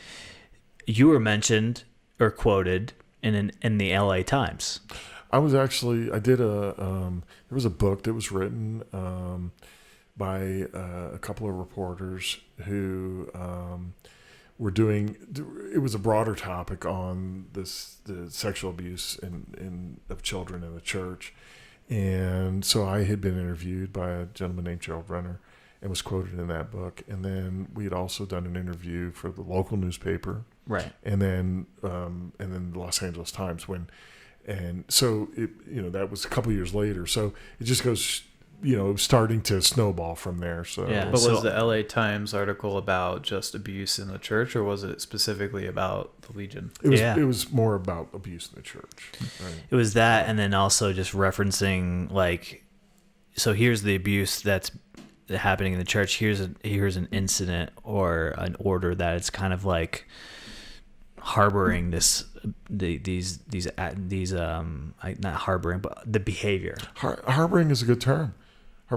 you were mentioned or quoted in the LA Times. I did there was a book that was written by a couple of reporters who were doing. It was a broader topic on the sexual abuse of children in the church, and so I had been interviewed by a gentleman named Gerald Renner, and was quoted in that book. And then we had also done an interview for the local newspaper, right? And then the Los Angeles Times and so it that was a couple years later. So it just goes. Starting to snowball from there. So, yeah. But was the LA Times article about just abuse in the church, or was it specifically about the Legion? It was more about abuse in the church. Right? It was that, and then also just referencing like, so here's the abuse that's happening in the church. Here's an incident or an order that it's kind of like harboring these not harboring, but the behavior. Harboring is a good term. I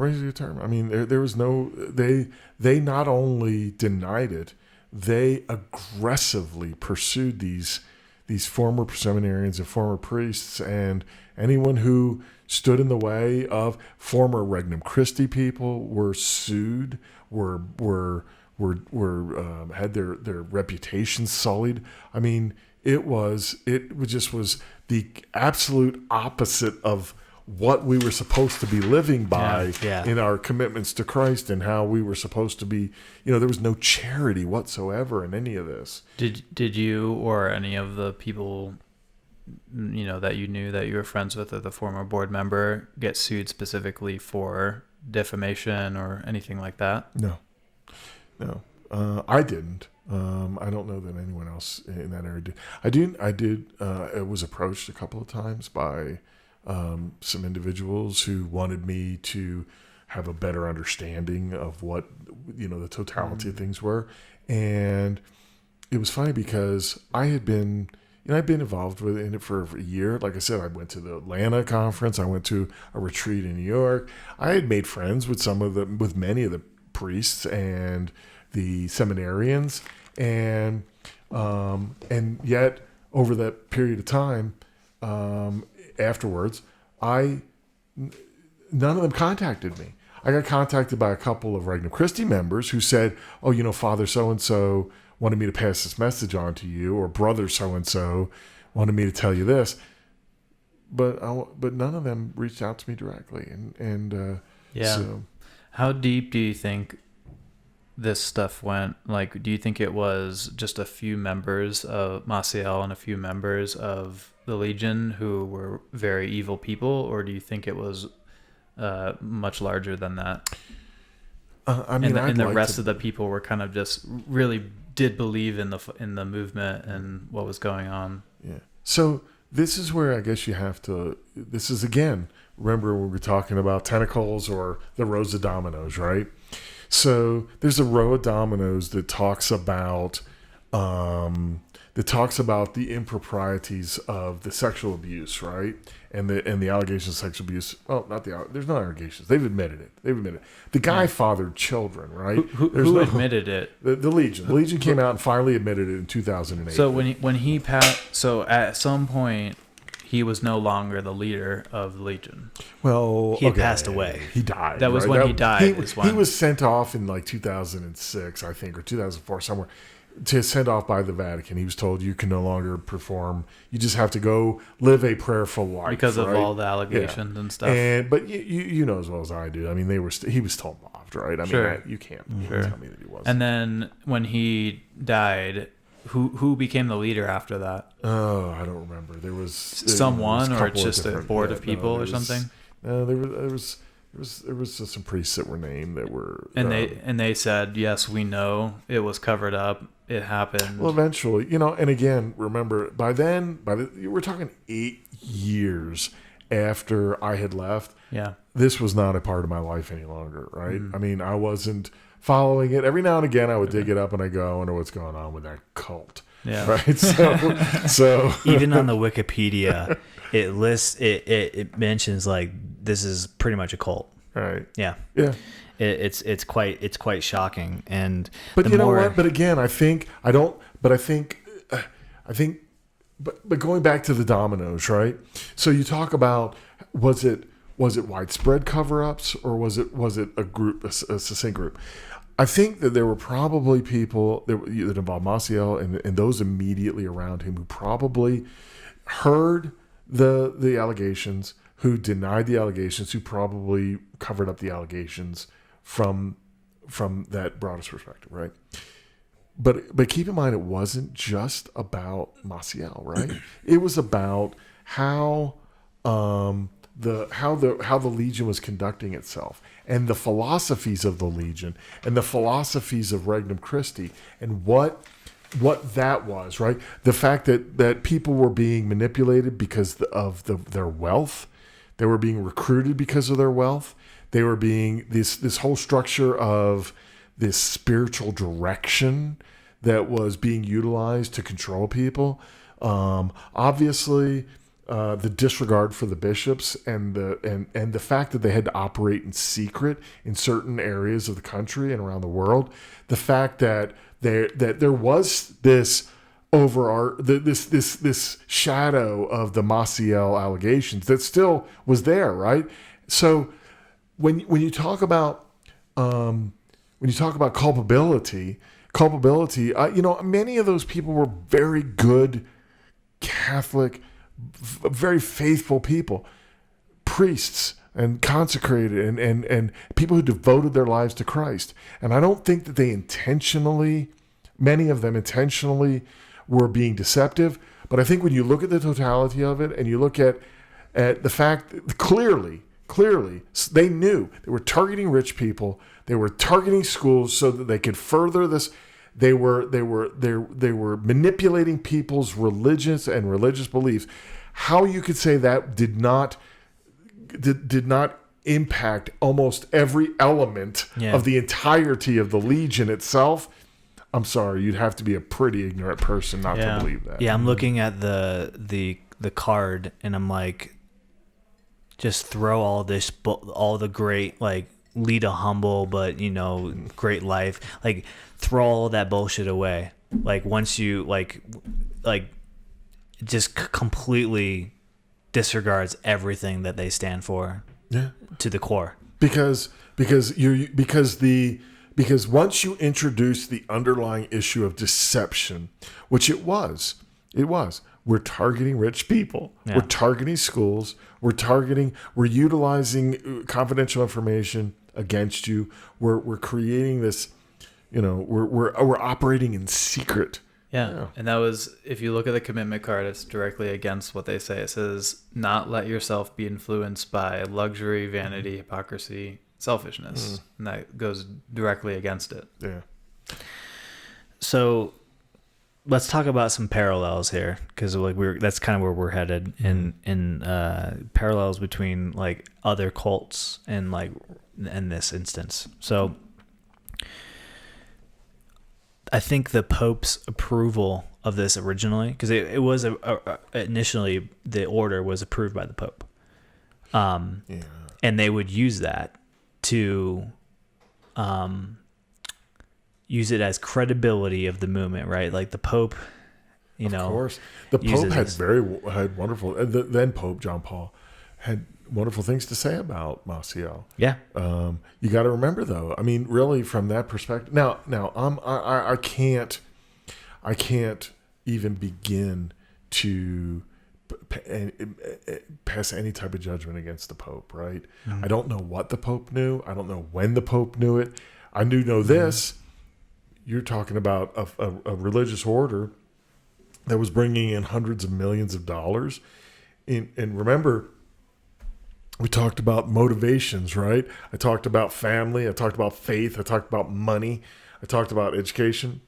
mean, there was no, they not only denied it, they aggressively pursued these former seminarians and former priests and anyone who stood in the way of former Regnum Christi people were sued, had their reputations sullied. I mean, it just was the absolute opposite of what we were supposed to be living by in our commitments to Christ and how we were supposed to be. There was no charity whatsoever in any of this. Did you or any of the people that you knew that you were friends with or the former board member get sued specifically for defamation or anything like that? No, I didn't. I don't know that anyone else in that area did. I did. I was approached a couple of times by some individuals who wanted me to have a better understanding of what the totality of things were, and it was funny because I had been I'd been involved in it for a year. Like I said, I went to the Atlanta conference. I went to a retreat in New York. I had made friends with many of the priests and the seminarians, and yet over that period of time, afterwards, none of them contacted me. I got contacted by a couple of Regnum Christi members who said, "Oh, Father so and so wanted me to pass this message on to you," or "Brother so and so wanted me to tell you this." But none of them reached out to me directly, So, how deep do you think this stuff went? Like, do you think it was just a few members of Maciel and a few members of the Legion who were very evil people, or do you think it was much larger than that? I mean, and the rest of the people were kind of just really did believe in the movement and what was going on. Yeah. So this is where I guess you have to. This is again. Remember when we were talking about tentacles or the rows of dominoes, right? So there's a row of dominoes that talks about the improprieties of the sexual abuse, right? And the allegations of sexual abuse. Well, there's no allegations. They've admitted it. The guy fathered children, right? Who admitted it? The Legion. The Legion came out and finally admitted it in 2008. So when he passed, so at some point he was no longer the leader of the Legion. Well, he had passed away. He died. That was when he died. He was sent off in like 2006, I think, or 2004, somewhere, to sent off by the Vatican. He was told you can no longer perform. You just have to go live a prayerful life because of all the allegations and stuff. But you know as well as I do. I mean, he was told off, right? I mean, you can't tell me that he wasn't. And then when he died, who became the leader after that? Oh, I don't remember. There was someone, or just a board of people or something. There there was some priests that were named that were And they said, yes, we know it was covered up. It happened. well, eventually, and again, remember we're talking 8 years after I had left. Yeah. This was not a part of my life any longer, right? I mean, I wasn't following it. Every now and again, I would dig it up and I go, I wonder what's going on with that cult. Yeah. Right. So Even on the Wikipedia, it lists it mentions like this is pretty much a cult. right. Yeah. Yeah. It's quite shocking. And But the you know more, what? But again, but going back to the dominoes, right? So you talk about was it widespread cover-ups or was it a group, a succinct group? I think that there were probably people that involved Maciel and those immediately around him who probably heard the allegations, who denied the allegations, who probably covered up the allegations from that broadest perspective, right? But keep in mind, it wasn't just about Maciel, right? It was about how the Legion was conducting itself, and the philosophies of the Legion, and the philosophies of Regnum Christi, and what that was, right? The fact that people were being manipulated because of their wealth, they were being recruited because of their wealth, they were being this whole structure of this spiritual direction that was being utilized to control people. Obviously, the disregard for the bishops and the fact that they had to operate in secret in certain areas of the country and around the world. The fact that there was this this shadow of the Maciel allegations that still was there, right? So when you talk about culpability, many of those people were very good Catholic, very faithful people, priests and consecrated and people who devoted their lives to Christ. And I don't think that many of them intentionally were being deceptive. But I think when you look at the totality of it and you look at the fact that clearly they knew they were targeting rich people, they were targeting schools so that they could further this. They were manipulating people's religious beliefs. How you could say that did not impact almost every element of the entirety of the Legion itself? I'm sorry, you'd have to be a pretty ignorant person not to believe that. Yeah, I'm looking at the card and I'm like, just throw all the great, like, lead a humble but great life, like throw all that bullshit away. Like once you like just completely disregards everything that they stand for, to the core. Because once you introduce the underlying issue of deception, which it was, we're targeting rich people. Yeah. We're targeting schools. We're utilizing confidential information against you. We're creating this, we're operating in secret. Yeah. And that was, if you look at the commitment card, it's directly against what they say. It says, not let yourself be influenced by luxury, vanity, hypocrisy, selfishness. And that goes directly against it. Yeah. So let's talk about some parallels here, because that's kind of where we're headed in parallels between like other cults and like in this instance. So I think the Pope's approval of this originally, because it was initially the order was approved by the Pope, and they would use that to use it as credibility of the movement, right? Like the Pope, of course, the Pope had wonderful. The then Pope John Paul had wonderful things to say about Maciel. Yeah. You got to remember, though. I mean, really, from that perspective. Now, I can't even begin to pass any type of judgment against the Pope. Right? I don't know what the Pope knew. I don't know when the Pope knew it. I do know this. You're talking about a religious order that was bringing in hundreds of millions of dollars. And remember, We talked about motivations, right? I talked about family. I talked about faith. I talked about money. I talked about education.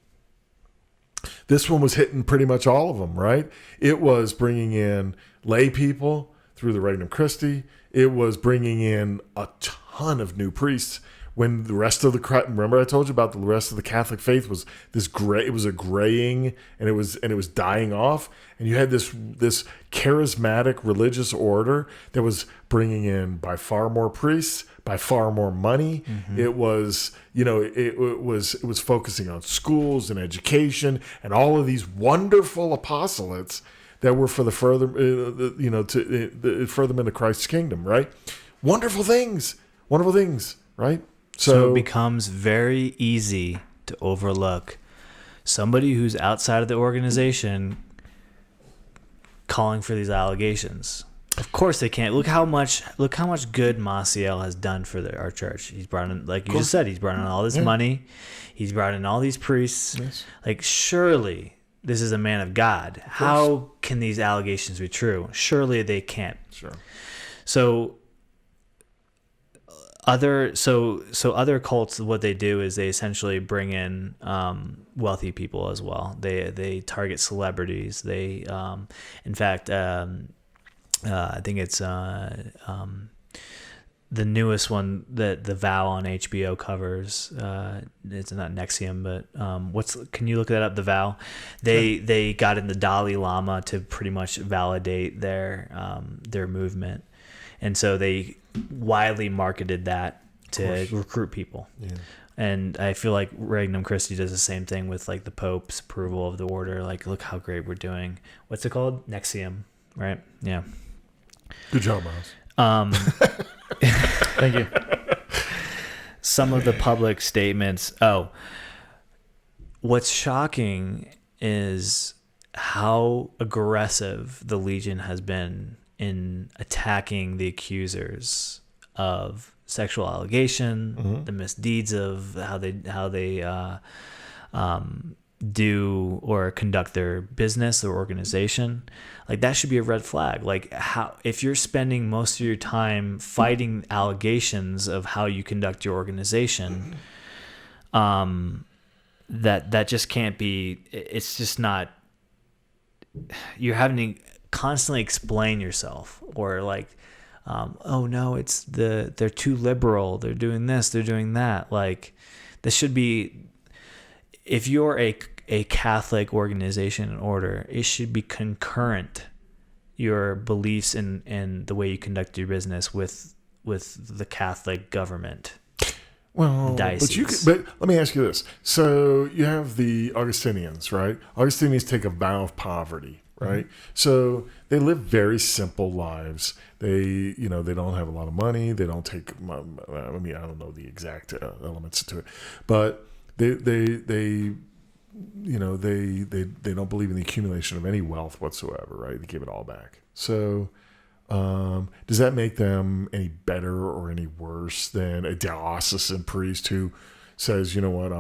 This one was hitting pretty much all of them, right? It was bringing in lay people through the Regnum Christi. It was bringing in a ton of new priests. When the rest of the, remember I told you about the rest of the Catholic faith was this gray, it was a graying and it was dying off. And you had this charismatic religious order that was bringing in by far more priests, by far more money. Mm-hmm. It was, it was focusing on schools and education and all of these wonderful apostolates that were for the further, to further into Christ's kingdom, right? Wonderful things, right? So it becomes very easy to overlook somebody who's outside of the organization calling for these allegations. Of course they can't. Look how much good Maciel has done for our church. He's brought in, like you just said, he's brought in all this money. He's brought in all these priests. Yes. Like, surely this is a man of God. How can these allegations be true? Surely they can't. Sure. So other cults, what they do is they essentially bring in wealthy people as well. They target celebrities. They in fact I think it's the newest one that The Vow on HBO covers. It's not Nexium, but can you look that up? The Vow. They got in the Dalai Lama to pretty much validate their movement, and so they widely marketed that to recruit people. Yeah. And I feel like Regnum Christi does the same thing with like the Pope's approval of the order. Like, look how great we're doing. What's it called? Nexium, right? Yeah. Good job, Myles. Thank you. Some of the public statements. What's shocking is how aggressive the Legion has been in attacking the accusers of sexual allegation, the misdeeds of how they do or conduct their business or organization. Like, that should be a red flag. Like, how, if you're spending most of your time fighting allegations of how you conduct your organization, that just can't be. It's just not. You're having to constantly explain yourself, or like, oh no, they're too liberal. They're doing this. They're doing that. Like, this should be. If you're a Catholic organization and order, it should be concurrent, your beliefs and the way you conduct your business with the Catholic government. Well, but let me ask you this. So you have the Augustinians, right? Augustinians take a vow of poverty, right? Mm-hmm. So they live very simple lives. They don't have a lot of money. They don't take, I don't know the exact elements to it, but they don't believe in the accumulation of any wealth whatsoever, right? They give it all back. So does that make them any better or any worse than a diocesan priest who says, you know what,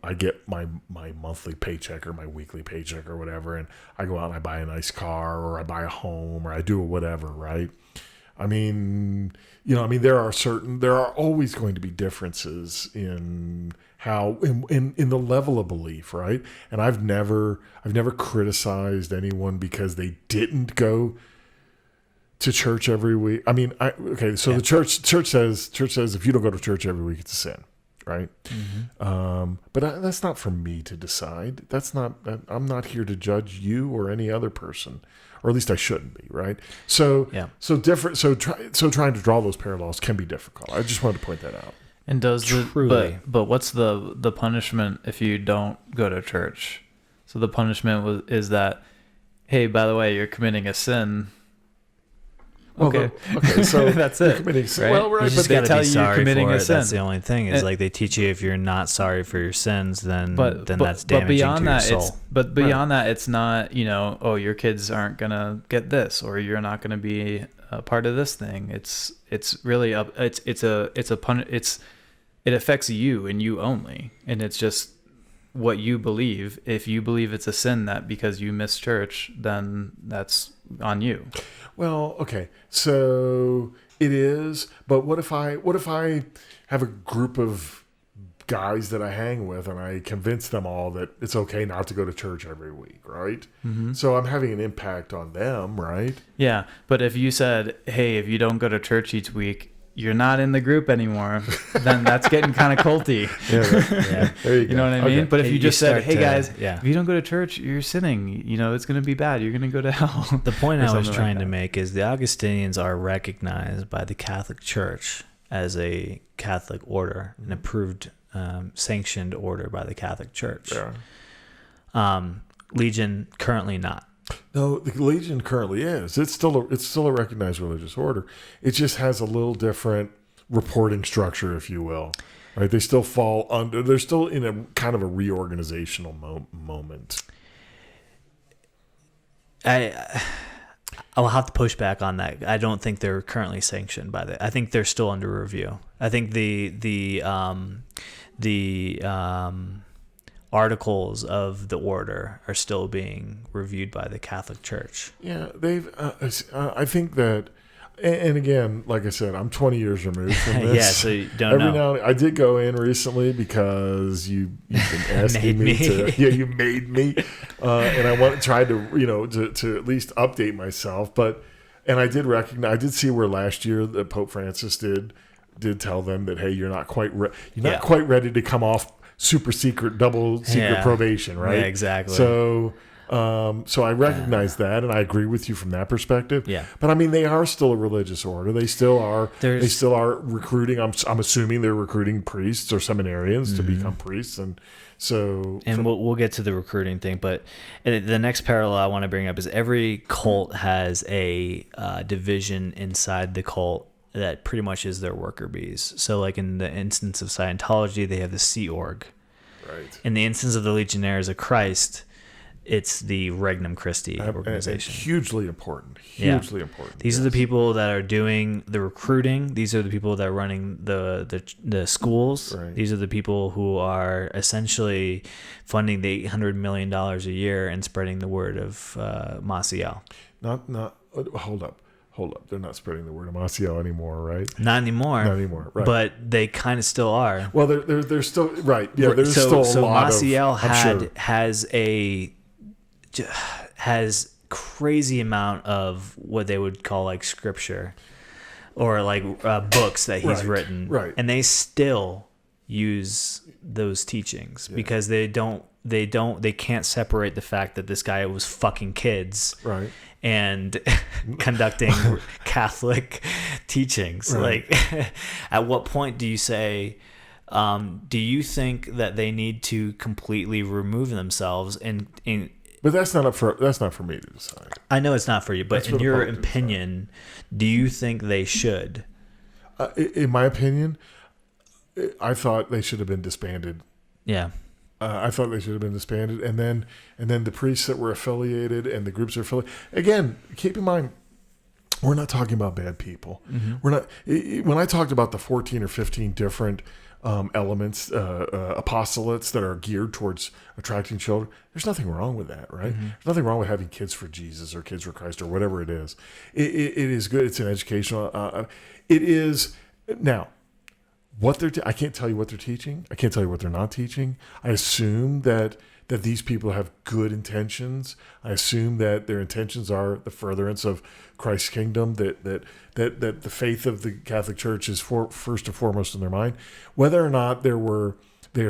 I get my monthly paycheck or my weekly paycheck or whatever, and I go out and I buy a nice car or I buy a home or I do whatever, right? There are always going to be differences in how in the level of belief, right? And I've never criticized anyone because they didn't go to church every week. The church says if you don't go to church every week, it's a sin, right? Mm-hmm. But that's not for me to decide. I'm not here to judge you or any other person, or at least I shouldn't be, right? So trying to draw those parallels can be difficult. I just wanted to point that out. And but what's the punishment if you don't go to church? So the punishment is that, hey, by the way, you're committing a sin. Okay, so that's it. Committing sin. Right? Well, right, but they tell you you're committing a sin. That's the only thing. Is like they teach you if you're not sorry for your sins, then that's damaging to your soul. But beyond that, it's not, your kids aren't gonna get this, or you're not gonna be a part of this thing. It's really it affects you and you only, and it's just what you believe. If you believe it's a sin that because you miss church, then that's on you. Well, okay, so it is. But what if I have a group of guys that I hang with and I convince them all that it's okay not to go to church every week, right? Mm-hmm. So I'm having an impact on them, right? Yeah, but if you said, hey, if you don't go to church each week, you're not in the group anymore, then that's getting kind of culty. Yeah, there you go. You know what I mean? Okay. But if you just said, hey guys, yeah. if you don't go to church, you're sinning. You know, it's going to be bad. You're going to go to hell. The point Or I was something trying like to that. make is the Augustinians are recognized by the Catholic Church as a Catholic order, an approved, sanctioned order by the Catholic Church. Yeah. Legion currently not. No, the Legion currently is. It's still a recognized religious order. It just has a little different reporting structure, if you will. Right? They still fall under. They're still in a kind of a reorganizational moment. I'll have to push back on that. I don't think they're currently sanctioned by the. I think they're still under review. I think the articles of the order are still being reviewed by the Catholic Church. Yeah, they've. I think that, and again, like I said, I'm 20 years removed from this. Yeah, so you don't know. Every now and then, I did go in recently because you've been asking Made me me. to. Yeah, you made me, and I tried to to at least update myself. And I did recognize. I did see where last year that Pope Francis did tell them that, hey, you're not quite quite ready to come off super secret, double secret probation, right? Yeah, exactly. So I recognize that, and I agree with you from that perspective. Yeah. But I mean, they are still a religious order. They still are. They still are recruiting. I'm assuming they're recruiting priests or seminarians to become priests, and so. And we'll get to the recruiting thing, but the next parallel I want to bring up is every cult has a division inside the cult that pretty much is their worker bees. So like in the instance of Scientology, they have the Sea Org. Right. In the instance of the Legionnaires of Christ, it's the Regnum Christi organization. And hugely important. Hugely important. These are the people that are doing the recruiting. These are the people that are running the schools. Right. These are the people who are essentially funding the $800 million a year and spreading the word of Maciel. Hold up. They're not spreading the word of Maciel anymore, right? Not anymore. Not anymore, right? But they kind of still are. Well, they're still right. Yeah, there's still a lot Maciel of. has crazy amount of what they would call like scripture or like books that he's written, right? And they still use those teachings because they can't separate the fact that this guy was fucking kids, right? And conducting Catholic teachings. Right. Like, at what point do you say, do you think that they need to completely remove themselves? But that's not for me to decide. I know it's not for you, but That's in for the your Pope to opinion, do you think they should? In my opinion, I thought they should have been disbanded. Yeah. I thought they should have been disbanded, and then the priests that were affiliated and the groups are affiliated. Again, keep in mind, we're not talking about bad people. Mm-hmm. We're not. When I talked about the 14 or 15 different elements, apostolates that are geared towards attracting children, there's nothing wrong with that, right? Mm-hmm. There's nothing wrong with having kids for Jesus or kids for Christ or whatever it is. It is good. It's an educational. It is now. What I can't tell you what they're teaching. I can't tell you what they're not teaching. I assume that these people have good intentions. I assume that their intentions are the furtherance of Christ's kingdom. That the faith of the Catholic Church is first and foremost in their mind. Whether or not they are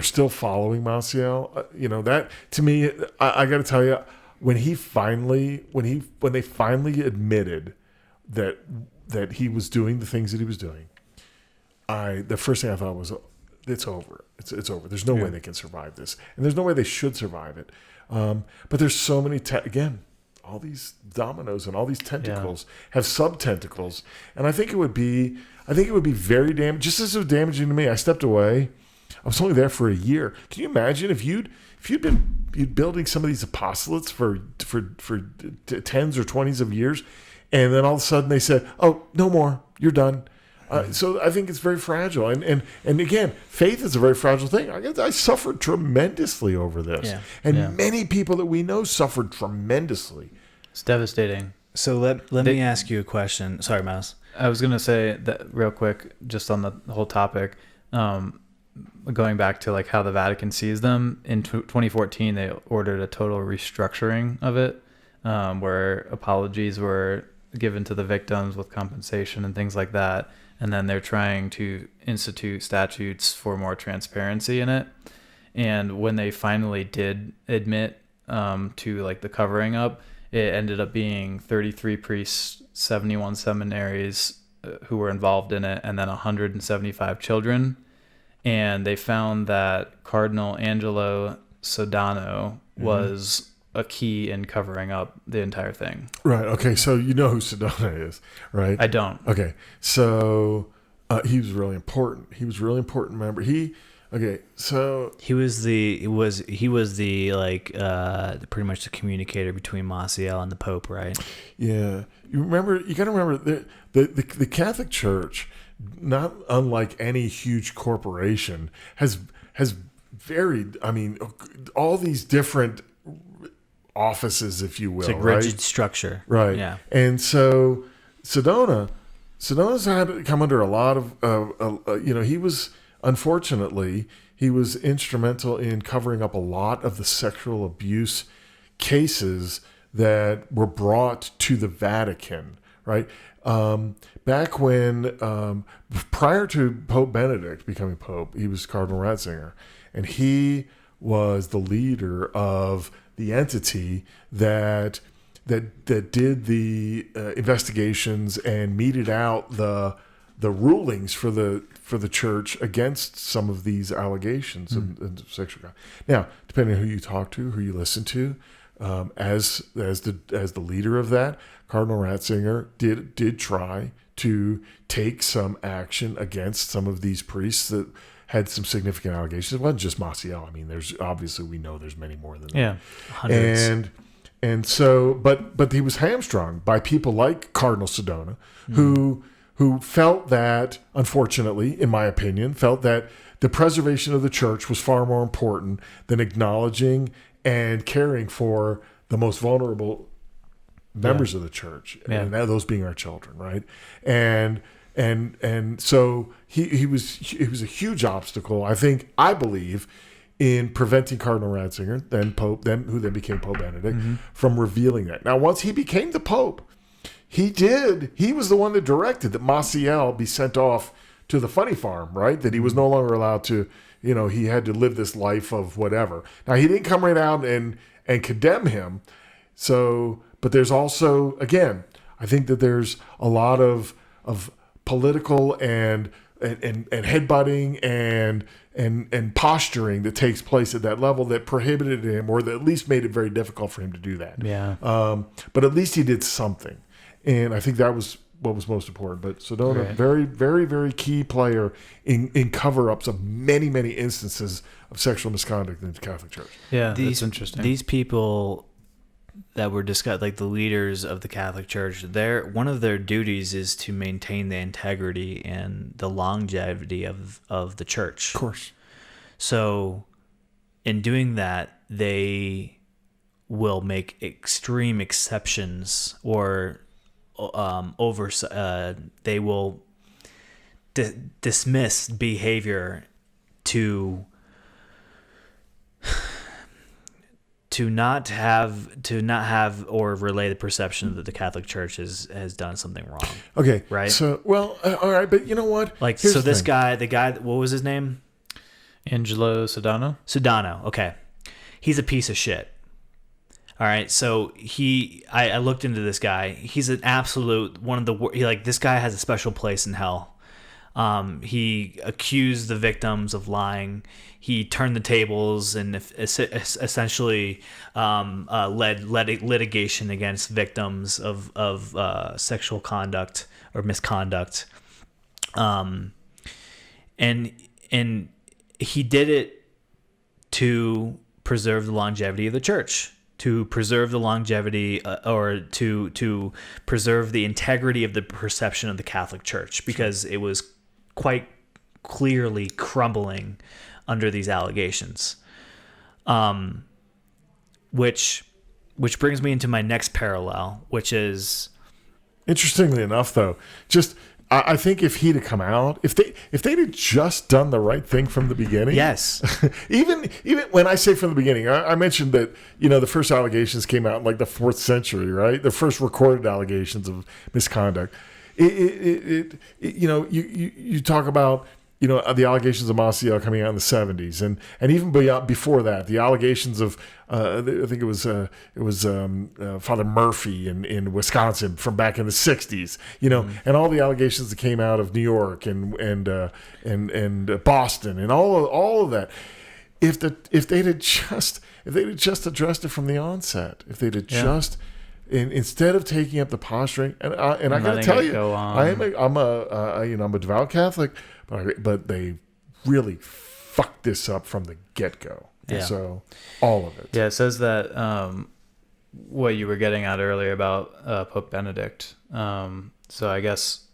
still following Maciel, that to me, I got to tell you, when they finally admitted that he was doing the things that he was doing. The first thing I thought was, it's over. It's over. There's no way they can survive this, and there's no way they should survive it. But there's so many again, all these dominoes and all these tentacles have sub tentacles, and I think it would be very damaging. Just as it was damaging to me, I stepped away. I was only there for a year. Can you imagine if you'd been building some of these apostolates for tens or 20s of years, and then all of a sudden they said, "Oh, no more. You're done." So I think it's very fragile. And again, faith is a very fragile thing. I suffered tremendously over this. Yeah. And many people that we know suffered tremendously. It's devastating. So let me ask you a question. Sorry, Myles. I was going to say that real quick, just on the whole topic, going back to like how the Vatican sees them. In 2014, they ordered a total restructuring of it, where apologies were given to the victims with compensation and things like that. And then they're trying to institute statutes for more transparency in it. And when they finally did admit to like the covering up, it ended up being 33 priests, 71 seminaries who were involved in it, and then 175 children. And they found that Cardinal Angelo Sodano was a key in covering up the entire thing. Right. Okay. So you know who Sodano is, right? I don't. Okay. So he was really important. He was a really important member. So He was the like pretty much the communicator between Maciel and the Pope, right? yeah, you got to remember the Catholic Church, not unlike any huge corporation, has varied. I mean, all these different offices, if you will, It's like right? rigid structure, Right. Yeah. And so Sedona's had to come under a lot of, he was, unfortunately, he was instrumental in covering up a lot of the sexual abuse cases that were brought to the Vatican, right? Back when, prior to Pope Benedict becoming Pope, he was Cardinal Ratzinger, and he was the leader of the entity that did the investigations and meted out the rulings for the church against some of these allegations of sexual crime. Now, depending on who you talk to, who you listen to, as the leader of that, Cardinal Ratzinger did try to take some action against some of these priests that had some significant allegations. It wasn't just Maciel. I mean, we know there's many more than that. Yeah. Hundreds. And so, but he was hamstrung by people like Cardinal Sodano, who felt that, unfortunately, in my opinion, felt that the preservation of the church was far more important than acknowledging and caring for the most vulnerable members of the church, and those being our children, right? And so he was a huge obstacle, I believe, in preventing Cardinal Ratzinger, who then became Pope Benedict, from revealing that. Now, once he became the Pope, he was the one that directed that Maciel be sent off to the funny farm, right? That he was no longer allowed to, he had to live this life of whatever. Now, he didn't come right out and condemn him. So, but there's also, again, I think that there's a lot of political and headbutting and posturing that takes place at that level that prohibited him, or that at least made it very difficult for him to do that. Yeah. But at least he did something, and I think that was what was most important. But Sodano, Right. very, very, very key player in cover-ups of many, many instances of sexual misconduct in the Catholic Church. Yeah, that's interesting. These people that were discussed, like the leaders of the Catholic Church, one of their duties is to maintain the integrity and the longevity of the church. Of course. So in doing that, they will make extreme exceptions, or they will dismiss behavior to not have or relay the perception that the Catholic Church has done something wrong. Okay. Right. So, well, all right, but you know what? Like, Here's so the this thing. guy, the guy, what was his name? Angelo Sodano? Sodano. Okay. He's a piece of shit. All right. So I looked into this guy. He's an absolute this guy has a special place in hell. He accused the victims of lying. He turned the tables and essentially led litigation against victims of sexual conduct or misconduct. And he did it to preserve the longevity of the church, to preserve the longevity or to preserve the integrity of the perception of the Catholic Church, because it was quite clearly crumbling under these allegations. Which brings me into my next parallel, which is, interestingly enough, though, just I think if he'd have come out, if they'd have just done the right thing from the beginning, yes. even when I say from the beginning, I mentioned that the first allegations came out in like the 4th century, right? The first recorded allegations of misconduct. You talk about the allegations of Maciel coming out in the 70s, and even before that, the allegations of I think it was Father Murphy in Wisconsin from back in the 60s, and all the allegations that came out of New York and Boston and all of that. If they'd have just addressed it from the onset, if they'd have just instead of taking up the posturing, and I got to tell you, I'm a devout Catholic. But they really fucked this up from the get-go. Yeah. So, all of it. Yeah, it says that what you were getting at earlier about Pope Benedict. So I guess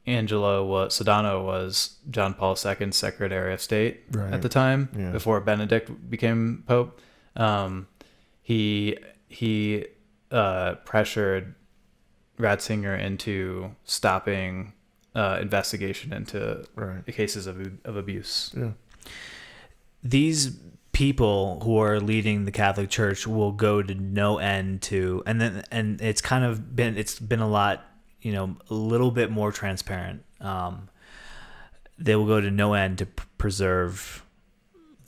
Sedano was John Paul II's Secretary of State at the time, before Benedict became Pope. He pressured Ratzinger into stopping investigation into the cases of abuse. Yeah. These people who are leading the Catholic Church will go to no end to, and it's been a lot, a little bit more transparent. They will go to no end to preserve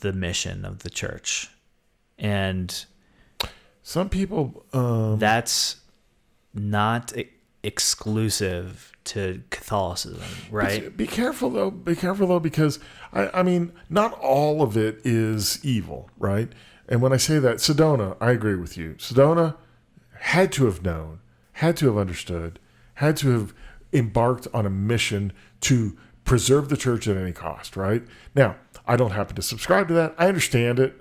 the mission of the church, and some people that's not exclusive to Catholicism, right? Be careful though, because I mean, not all of it is evil, right? And when I say that, Sedona, I agree with you. Sedona had to have known, had to have understood, had to have embarked on a mission to preserve the church at any cost, right? Now, I don't happen to subscribe to that. I understand it.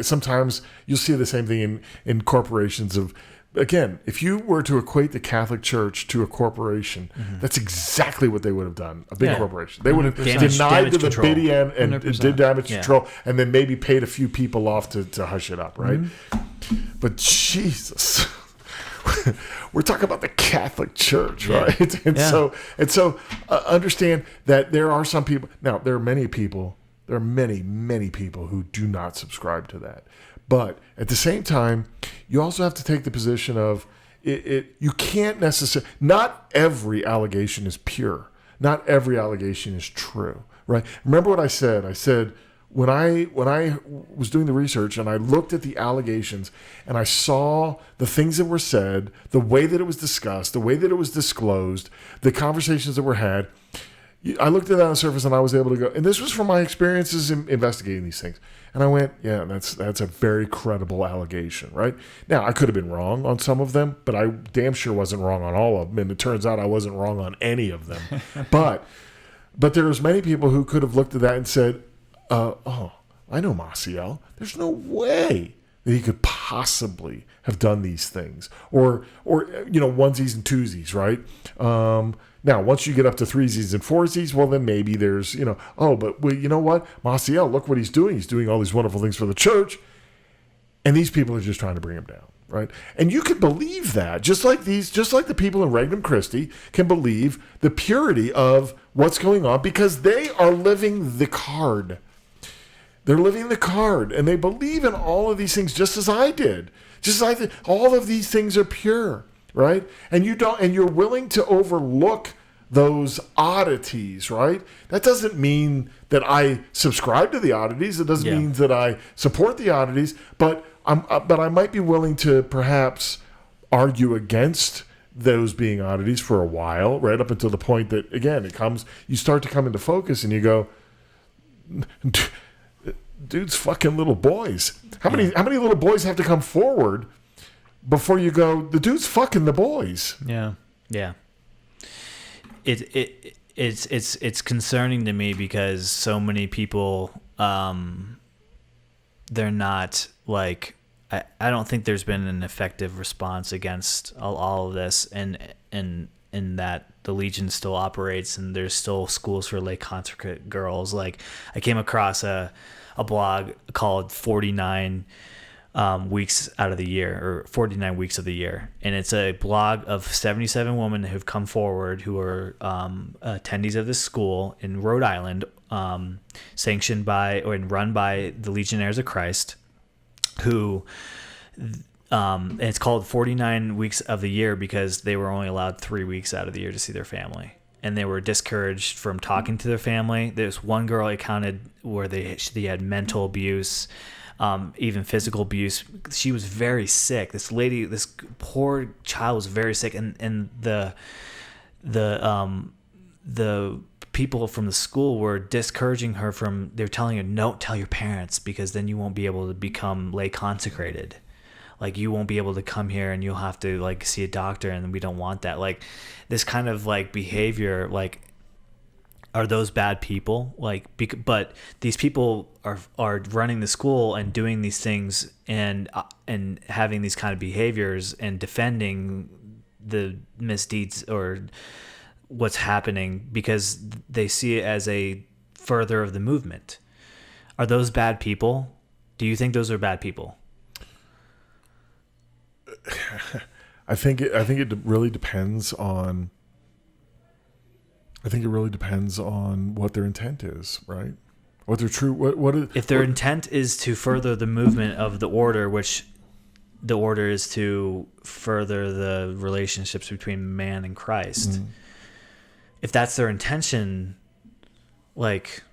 Sometimes you'll see the same thing in corporations of, again, if you were to equate the Catholic Church to a corporation, that's exactly what they would have done. A big corporation. They would have denied the liquidity and did damage control, and then maybe paid a few people off to hush it up, right? But Jesus, we're talking about the Catholic Church, right? And so understand that there are some people. Now, there are many people. There are many people who do not subscribe to that. But at the same time, you also have to take the position of you can't necessarily, not every allegation is pure. Not every allegation is true, right? Remember what I said? I said when I was doing the research and I looked at the allegations and I saw the things that were said, the way that it was discussed, the way that it was disclosed, the conversations that were had, I looked at that on the surface and I was able to go, and this was from my experiences in investigating these things. And I went, yeah, that's a very credible allegation, right? Now, I could have been wrong on some of them, but I damn sure wasn't wrong on all of them. And it turns out I wasn't wrong on any of them. but there's many people who could have looked at that and said, oh, I know Maciel. There's no way that he could possibly have done these things. Or onesies and twosies, right? Now, once you get up to threesies and foursies, well, then maybe there's, you know what? Maciel, look what he's doing. He's doing all these wonderful things for the church. And these people are just trying to bring him down, right? And you can believe that, just like the people in Regnum Christi can believe the purity of what's going on because they are living the card. They're living the card, and they believe in all of these things just as I did. Just as I did. All of these things are pure, right? And you're willing to overlook those oddities, right? That doesn't mean that I subscribe to the oddities. It doesn't mean that I support the oddities, but I might be willing to perhaps argue against those being oddities for a while, right up until the point that, again, you start to come into focus and you go, dude's fucking little boys. How many little boys have to come forward before you go, the dude's fucking the boys? Yeah. Yeah. It's concerning to me because so many people, they're not like I don't think there's been an effective response against all of this, and in that the Legion still operates and there's still schools for lay consecrate girls. Like, I came across a blog called 49 weeks out of the year, or 49 weeks of the year, and it's a blog of 77 women who've come forward who are attendees of this school in Rhode Island, sanctioned by and run by the Legionaries of Christ, who and it's called 49 weeks of the year because they were only allowed 3 weeks out of the year to see their family, and they were discouraged from talking to their family. There's one girl I counted where they had mental abuse, even physical abuse. She was very sick. This lady, this poor child, was very sick, and the people from the school were discouraging her from. They were telling her, "Don't tell your parents because then you won't be able to become lay consecrated. Like, you won't be able to come here and you'll have to like see a doctor, and we don't want that." Like, this kind of like behavior, like, are those bad people? Like, but these people are running the school and doing these things and having these kind of behaviors and defending the misdeeds or what's happening because they see it as a further of the movement. Are those bad people? Do you think those are bad people? I think it really depends on. I think it really depends on what their intent is, right? What their true if their intent is to further the movement of the order, which the order is to further the relationships between man and Christ. Mm-hmm. If that's their intention, like,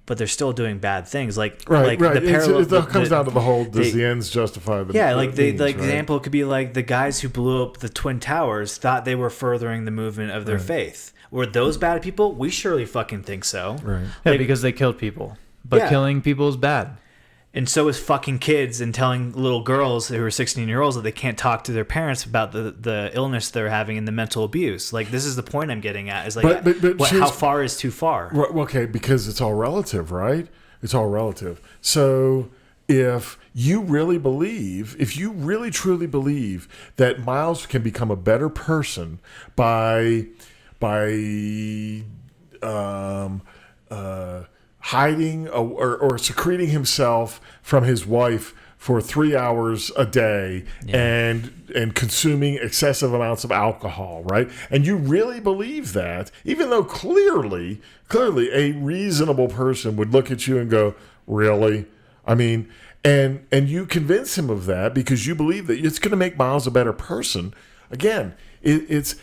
but they're still doing bad things, like right. The parallel. It comes down to the whole: does the ends justify the? Yeah, like the example could be like the guys who blew up the Twin Towers thought they were furthering the movement of their faith. Were those bad people? We surely fucking think so. Right. Yeah, because they killed people. But killing people is bad. And so is fucking kids and telling little girls who are 16-year-olds that they can't talk to their parents about the illness they're having and the mental abuse. Like, this is the point I'm getting at. Is like, but how far is too far? Okay, because it's all relative, right? It's all relative. So if you really truly believe that Myles can become a better person by hiding or secreting himself from his wife for 3 hours a day and consuming excessive amounts of alcohol, right? And you really believe that, even though clearly a reasonable person would look at you and go, really? I mean, and you convince him of that because you believe that it's going to make Myles a better person. Again, it's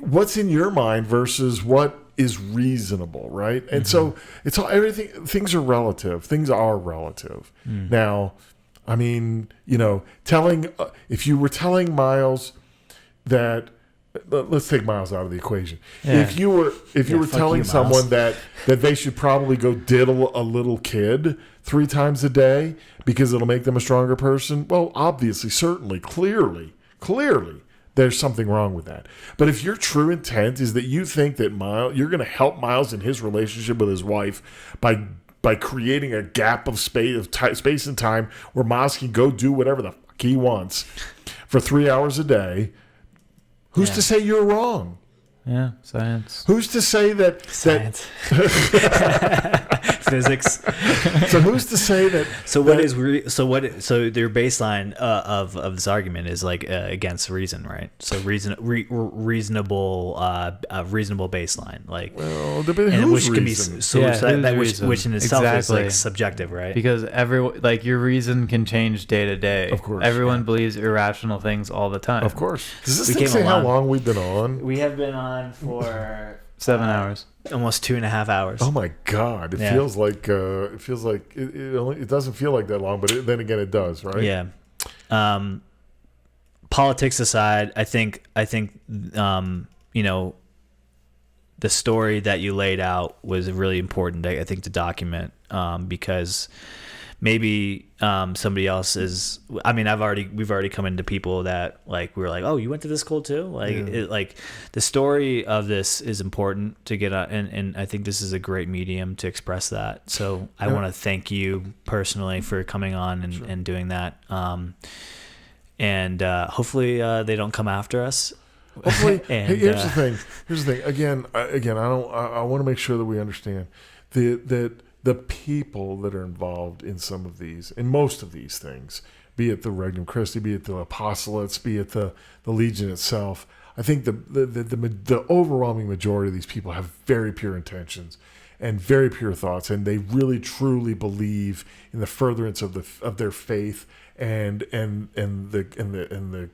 what's in your mind versus what is reasonable, right? And so it's all things are relative. Things are relative. Now, I mean, if you were telling Myles that, let's take Myles out of the equation. Yeah. If you were telling someone that they should probably go diddle a little kid 3 times a day because it'll make them a stronger person, well, obviously, certainly, clearly, there's something wrong with that. But if your true intent is that you think that you're going to help Myles in his relationship with his wife by creating a gap of space and time where Myles can go do whatever the fuck he wants for 3 hours a day, who's to say you're wrong? Yeah, science. Who's to say that science? Physics. So who's to say that? So their baseline of this argument is like against reason, right? So reasonable baseline, like, well, and which can be which in itself is like subjective, right? Because your reason can change day to day. Of course, everyone believes irrational things all the time. Of course. Does this thing say how long we've been on? We have been on for 7 hours. Almost 2.5 hours. Oh my God! It feels like it doesn't feel like that long, but then again, it does, right? Yeah. Politics aside, I think the story that you laid out was really important. I think to document because maybe somebody else is. I mean, we've already come into people that like we were like, oh, you went to this school too. Like the story of this is important to get out, and I think this is a great medium to express that. So I want to thank you personally for coming on and doing that. And hopefully they don't come after us. Hopefully, here's the thing. Again, I want to make sure that we understand that the people that are involved in some of these, in most of these things, be it the Regnum Christi, be it the apostolates, be it the Legion itself, I think the overwhelming majority of these people have very pure intentions and very pure thoughts, and they really truly believe in the furtherance of their faith and the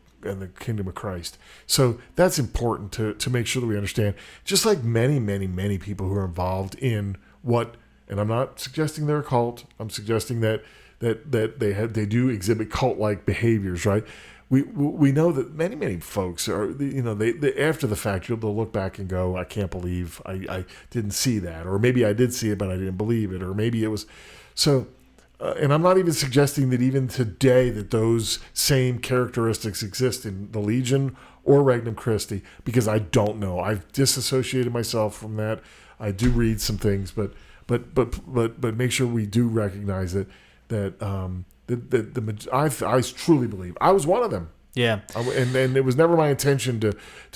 kingdom of Christ. So that's important to make sure that we understand. Just like many, many, many people who are involved in what, and I'm not suggesting they're a cult. I'm suggesting that they do exhibit cult-like behaviors, right? We know that many folks are, they after the fact they'll look back and go, I can't believe I didn't see that, or maybe I did see it but I didn't believe it, or maybe it was so. And I'm not even suggesting that even today that those same characteristics exist in the Legion or Regnum Christi, because I don't know. I've disassociated myself from that. I do read some things, but make sure we do recognize it I truly believe I was one of them. Yeah, and it was never my intention to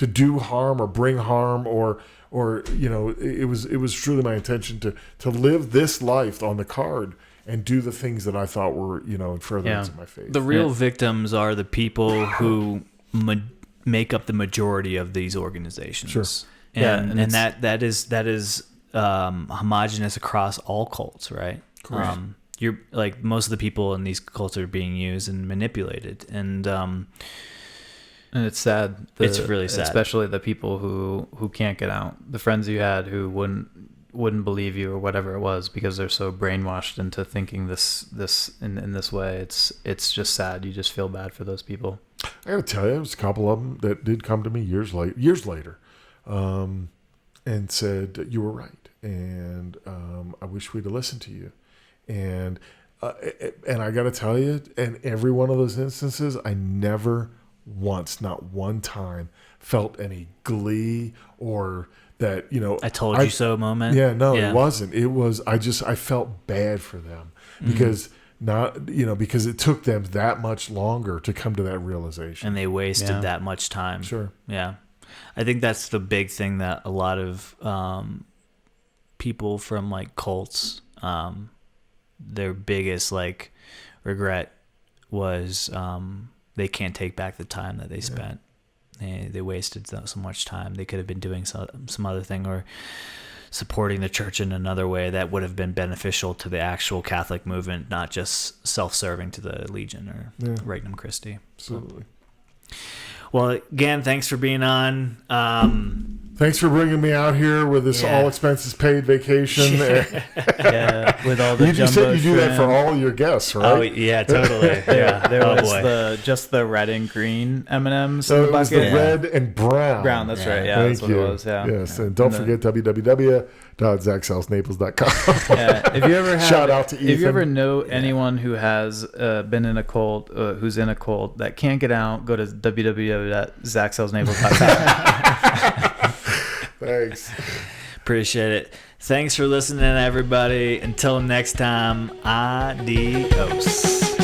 do harm or bring harm or it was truly my intention to live this life on the card and do the things that I thought were, in furtherance of my faith. The real victims are the people who make up the majority of these organizations. Sure. And that is homogenous across all cults, right? You're like most of the people in these cults are being used and manipulated, and it's sad. It's really sad, especially the people who can't get out. The friends you had who wouldn't believe you or whatever it was because they're so brainwashed into thinking this in this way. It's just sad. You just feel bad for those people. I gotta tell you, there was a couple of them that did come to me years later, and said you were right, and I wish we'd have listened to you, and I gotta tell you, in every one of those instances, I never once, not one time, felt any glee or that, I told you so moment. Yeah, no, it wasn't. It was, I felt bad for them because because it took them that much longer to come to that realization. And they wasted that much time. Sure. Yeah. I think that's the big thing that a lot of people from like cults, their biggest like regret was they can't take back the time that they spent. They wasted so much time. They could have been doing some other thing or supporting the church in another way that would have been beneficial to the actual Catholic movement, not just self-serving to the Legion or Regnum Christi. Absolutely. Well, again, thanks for being on. Thanks for bringing me out here with this all expenses paid vacation. With all the you just said you do that for shrimp. all your guests, right? Oh yeah, totally. Yeah, There was just the red and green M&Ms So in the it was bucket. the red and brown. Brown, that's right. Yeah, Thank that's what you. it was. Yeah. Yes, and don't forget www.zachsalesnaples.com. Yeah, if you ever Shout out to Ethan. If you ever know anyone who has been in a cult, who's in a cult that can't get out, go to www.zachsalesnaples.com. Thanks. Appreciate it. Thanks for listening, everybody. Until next time, adios.